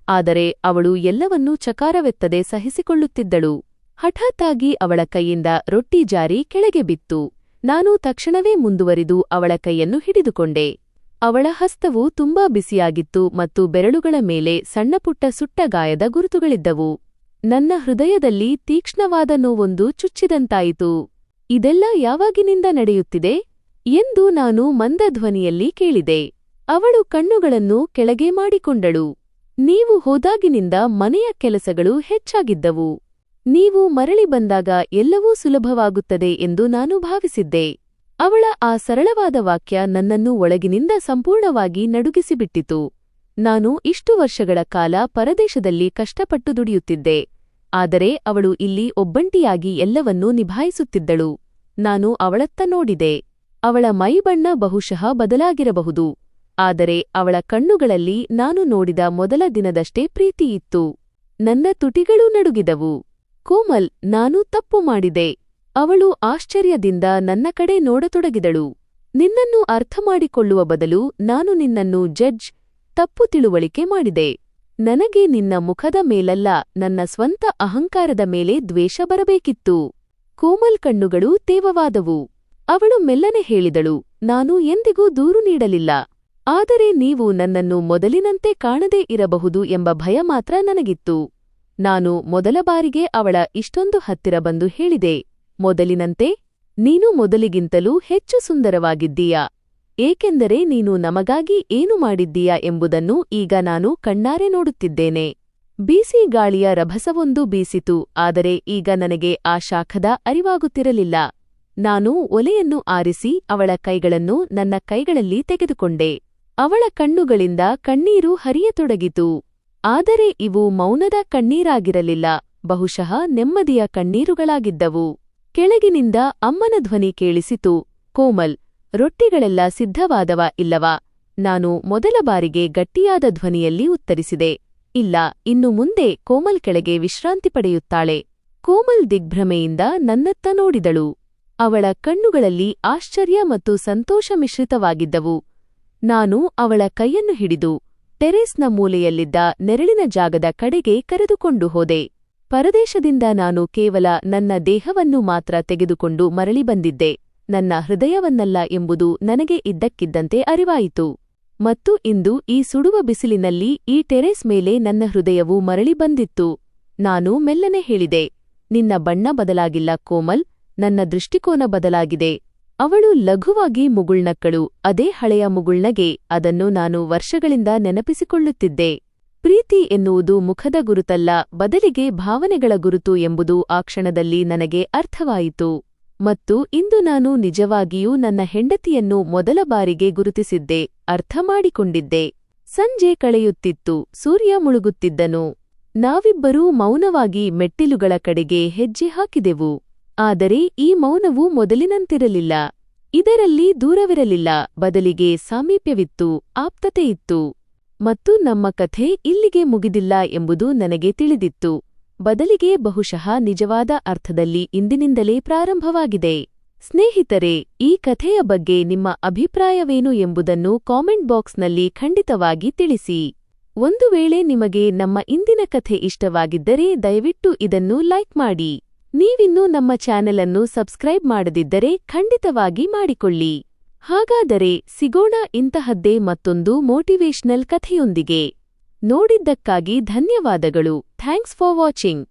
ಆದರೆ ಅವಳು ಎಲ್ಲವನ್ನೂ ಚಕಾರವೆತ್ತದೆ ಸಹಿಸಿಕೊಳ್ಳುತ್ತಿದ್ದಳು. ಹಠಾತ್ತಾಗಿ ಅವಳ ಕೈಯಿಂದ ರೊಟ್ಟಿ ಜಾರಿ ಕೆಳಗೆ ಬಿತ್ತು. ನಾನು ತಕ್ಷಣವೇ ಮುಂದುವರಿದು ಅವಳ ಕೈಯನ್ನು ಹಿಡಿದುಕೊಂಡೆ. ಅವಳ ಹಸ್ತವು ತುಂಬಾ ಬಿಸಿಯಾಗಿತ್ತು ಮತ್ತು ಬೆರಳುಗಳ ಮೇಲೆ ಸಣ್ಣಪುಟ್ಟ ಸುಟ್ಟ ಗಾಯದ ಗುರುತುಗಳಿದ್ದವು. ನನ್ನ ಹೃದಯದಲ್ಲಿ ತೀಕ್ಷ್ಣವಾದ ನೋವೊಂದು ಚುಚ್ಚಿದಂತಾಯಿತು. ಇದೆಲ್ಲ ಯಾವಾಗಿನಿಂದ ನಡೆಯುತ್ತಿದೆ ಎಂದು ನಾನು ಮಂದ ಧ್ವನಿಯಲ್ಲಿ ಕೇಳಿದೆ. ಅವಳು ಕಣ್ಣುಗಳನ್ನು ಕೆಳಗೆ ಮಾಡಿಕೊಂಡಳು. ನೀವು ಹೋದಾಗಿನಿಂದ ಮನೆಯ ಕೆಲಸಗಳು ಹೆಚ್ಚಾಗಿದ್ದವು. ನೀವು ಮರಳಿ ಬಂದಾಗ ಎಲ್ಲವೂ ಸುಲಭವಾಗುತ್ತದೆ ಎಂದು ನಾನು ಭಾವಿಸಿದ್ದೆ. ಅವಳ ಆ ಸರಳವಾದ ವಾಕ್ಯ ನನ್ನನ್ನು ಒಳಗಿನಿಂದ ಸಂಪೂರ್ಣವಾಗಿ ನಡುಗಿಸಿಬಿಟ್ಟಿತು. ನಾನು ಇಷ್ಟು ವರ್ಷಗಳ ಕಾಲ ಪರದೇಶದಲ್ಲಿ ಕಷ್ಟಪಟ್ಟು ದುಡಿಯುತ್ತಿದ್ದೆ. ಆದರೆ ಅವಳು ಇಲ್ಲಿ ಒಬ್ಬಂಟಿಯಾಗಿ ಎಲ್ಲವನ್ನೂ ನಿಭಾಯಿಸುತ್ತಿದ್ದಳು. ನಾನು ಅವಳತ್ತ ನೋಡಿದೆ. ಅವಳ ಮೈಬಣ್ಣ ಬಹುಶಃ ಬದಲಾಗಿರಬಹುದು, ಆದರೆ ಅವಳ ಕಣ್ಣುಗಳಲ್ಲಿ ನಾನು ನೋಡಿದ ಮೊದಲ ದಿನದಷ್ಟೇ ಪ್ರೀತಿಯಿತ್ತು. ನನ್ನ ತುಟಿಗಳೂ ನಡುಗಿದವು. ಕೋಮಲ್, ನಾನು ತಪ್ಪು ಮಾಡಿದೆ. ಅವಳು ಆಶ್ಚರ್ಯದಿಂದ ನನ್ನ ಕಡೆ ನೋಡತೊಡಗಿದಳು. ನಿನ್ನನ್ನು ಅರ್ಥಮಾಡಿಕೊಳ್ಳುವ ಬದಲು ನಾನು ನಿನ್ನನ್ನು ತಪ್ಪು ತಿಳುವಳಿಕೆ ಮಾಡಿದೆ. ನನಗೆ ನಿನ್ನ ಮುಖದ ಮೇಲಲ್ಲ, ನನ್ನ ಸ್ವಂತ ಅಹಂಕಾರದ ಮೇಲೆ ದ್ವೇಷ ಬರಬೇಕಿತ್ತು. ಕೋಮಲ್ ಕಣ್ಣುಗಳು ತೇವವಾದವು. ಅವಳು ಮೆಲ್ಲನೆ ಹೇಳಿದಳು, ನಾನು ಎಂದಿಗೂ ದೂರು ನೀಡಲಿಲ್ಲ. ಆದರೆ ನೀವು ನನ್ನನ್ನು ಮೊದಲಿನಂತೆ ಕಾಣದೇ ಇರಬಹುದು ಎಂಬ ಭಯ ಮಾತ್ರ ನನಗಿತ್ತು. ನಾನು ಮೊದಲ ಬಾರಿಗೆ ಅವಳ ಇಷ್ಟೊಂದು ಹತ್ತಿರ ಬಂದು ಹೇಳಿದೆ, ಮೊದಲಿನಂತೆ? ನೀನು ಮೊದಲಿಗಿಂತಲೂ ಹೆಚ್ಚು ಸುಂದರವಾಗಿದ್ದೀಯಾ. ಏಕೆಂದರೆ ನೀನು ನಮಗಾಗಿ ಏನು ಮಾಡಿದ್ದೀಯಾ ಎಂಬುದನ್ನು ಈಗ ನಾನು ಕಣ್ಣಾರೆ ನೋಡುತ್ತಿದ್ದೇನೆ. ಬೀಸಿ ಗಾಳಿಯ ರಭಸವೊಂದು ಬೀಸಿತು, ಆದರೆ ಈಗ ನನಗೆ ಆ ಶಾಖದ ಅರಿವಾಗುತ್ತಿರಲಿಲ್ಲ. ನಾನು ಒಲೆಯನ್ನು ಆರಿಸಿ ಅವಳ ಕೈಗಳನ್ನು ನನ್ನ ಕೈಗಳಲ್ಲಿ ತೆಗೆದುಕೊಂಡೆ. ಅವಳ ಕಣ್ಣುಗಳಿಂದ ಕಣ್ಣೀರು ಹರಿಯತೊಡಗಿತು. ಆದರೆ ಇವು ಮೌನದ ಕಣ್ಣೀರಾಗಿರಲಿಲ್ಲ, ಬಹುಶಃ ನೆಮ್ಮದಿಯ ಕಣ್ಣೀರುಗಳಾಗಿದ್ದವು. ಕೆಳಗಿನಿಂದ ಅಮ್ಮನ ಧ್ವನಿ ಕೇಳಿಸಿತು, ಕೋಮಲ್, ರೊಟ್ಟಿಗಳೆಲ್ಲ ಸಿದ್ಧವಾದವ ಇಲ್ಲವಾ? ನಾನು ಮೊದಲ ಬಾರಿಗೆ ಗಟ್ಟಿಯಾದ ಧ್ವನಿಯಲ್ಲಿ ಉತ್ತರಿಸಿದೆ, ಇಲ್ಲ, ಇನ್ನು ಮುಂದೆ ಕೋಮಲ್ ಕೆಳಗೆ ವಿಶ್ರಾಂತಿ ಪಡೆಯುತ್ತಾಳೆ. ಕೋಮಲ್ ದಿಗ್ಭ್ರಮೆಯಿಂದ ನನ್ನತ್ತ ನೋಡಿದಳು. ಅವಳ ಕಣ್ಣುಗಳಲ್ಲಿ ಆಶ್ಚರ್ಯ ಮತ್ತು ಸಂತೋಷ ಮಿಶ್ರಿತವಾಗಿದ್ದವು. ನಾನು ಅವಳ ಕೈಯನ್ನು ಹಿಡಿದು ಟೆರೇಸ್ನ ಮೂಲೆಯಲ್ಲಿದ್ದ ನೆರಳಿನ ಜಾಗದ ಕಡೆಗೆ ಕರೆದುಕೊಂಡು ಹೋದೆ. ಪರದೇಶದಿಂದ ನಾನು ಕೇವಲ ನನ್ನ ದೇಹವನ್ನು ಮಾತ್ರ ತೆಗೆದುಕೊಂಡು ಮರಳಿ ಬಂದಿದ್ದೆ, ನನ್ನ ಹೃದಯವನ್ನಲ್ಲ ಎಂಬುದು ನನಗೆ ಇದ್ದಕ್ಕಿದ್ದಂತೆ ಅರಿವಾಯಿತು. ಮತ್ತು ಇಂದು ಈ ಸುಡುವ ಬಿಸಿಲಿನಲ್ಲಿ ಈ ಟೆರೇಸ್ ಮೇಲೆ ನನ್ನ ಹೃದಯವು ಮರಳಿ ಬಂದಿತ್ತು. ನಾನು ಮೆಲ್ಲನೆ ಹೇಳಿದೆ, ನಿನ್ನ ಬಣ್ಣ ಬದಲಾಗಿಲ್ಲ ಕೋಮಲ್, ನನ್ನ ದೃಷ್ಟಿಕೋನ ಬದಲಾಗಿದೆ. ಅವಳು ಲಘುವಾಗಿ ಮುಗುಳ್ನಕ್ಕಳು, ಅದೇ ಹಳೆಯ ಮುಗುಳ್ನಗೆ, ಅದನ್ನು ನಾನು ವರ್ಷಗಳಿಂದ ನೆನಪಿಸಿಕೊಳ್ಳುತ್ತಿದ್ದೆ. ಪ್ರೀತಿ ಎನ್ನುವುದು ಮುಖದ ಗುರುತಲ್ಲ, ಬದಲಿಗೆ ಭಾವನೆಗಳ ಗುರುತು ಎಂಬುದು ಆ ಕ್ಷಣದಲ್ಲಿ ನನಗೆ ಅರ್ಥವಾಯಿತು. ಮತ್ತು ಇಂದು ನಾನು ನಿಜವಾಗಿಯೂ ನನ್ನ ಹೆಂಡತಿಯನ್ನು ಮೊದಲ ಬಾರಿಗೆ ಗುರುತಿಸಿದ್ದೆ, ಅರ್ಥಮಾಡಿಕೊಂಡಿದ್ದೆ. ಸಂಜೆ ಕಳೆಯುತ್ತಿತ್ತು, ಸೂರ್ಯ ಮುಳುಗುತ್ತಿದ್ದನು. ನಾವಿಬ್ಬರೂ ಮೌನವಾಗಿ ಮೆಟ್ಟಿಲುಗಳ ಕಡೆಗೆ ಹೆಜ್ಜೆ ಹಾಕಿದೆವು. ಆದರೆ ಈ ಮೌನವು ಮೊದಲಿನಂತಿರಲಿಲ್ಲ. ಇದರಲ್ಲಿ ದೂರವಿರಲಿಲ್ಲ, ಬದಲಿಗೆ ಸಾಮೀಪ್ಯವಿತ್ತು, ಆಪ್ತತೆಯಿತ್ತು. ಮತ್ತು ನಮ್ಮ ಕಥೆ ಇಲ್ಲಿಗೆ ಮುಗಿದಿಲ್ಲ ಎಂಬುದು ನನಗೆ ತಿಳಿದಿತ್ತು. ಬದಲಿಗೆ ಬಹುಶಃ ನಿಜವಾದ ಅರ್ಥದಲ್ಲಿ ಇಂದಿನಿಂದಲೇ ಪ್ರಾರಂಭವಾಗಿದೆ. ಸ್ನೇಹಿತರೆ, ಈ ಕಥೆಯ ಬಗ್ಗೆ ನಿಮ್ಮ ಅಭಿಪ್ರಾಯವೇನು ಎಂಬುದನ್ನು ಕಾಮೆಂಟ್ ಬಾಕ್ಸ್ನಲ್ಲಿ ಖಂಡಿತವಾಗಿ ತಿಳಿಸಿ. ಒಂದು ವೇಳೆ ನಿಮಗೆ ನಮ್ಮ ಇಂದಿನ ಕಥೆ ಇಷ್ಟವಾಗಿದ್ದರೆ ದಯವಿಟ್ಟು ಇದನ್ನು ಲೈಕ್ ಮಾಡಿ. ನೀವಿನ್ನೂ ನಮ್ಮ ಚಾನೆಲ್ ಅನ್ನು ಸಬ್ಸ್ಕ್ರೈಬ್ ಮಾಡದಿದ್ದರೆ ಖಂಡಿತವಾಗಿ ಮಾಡಿಕೊಳ್ಳಿ. ಹಾಗಾದರೆ ಸಿಗೋಣ ಇಂತಹದ್ದೇ ಮತ್ತೊಂದು ಮೋಟಿವೇಶನಲ್ ಕಥೆಯೊಂದಿಗೆ. ನೋಡಿದ್ದಕ್ಕಾಗಿ ಧನ್ಯವಾದಗಳು. Thanks for watching.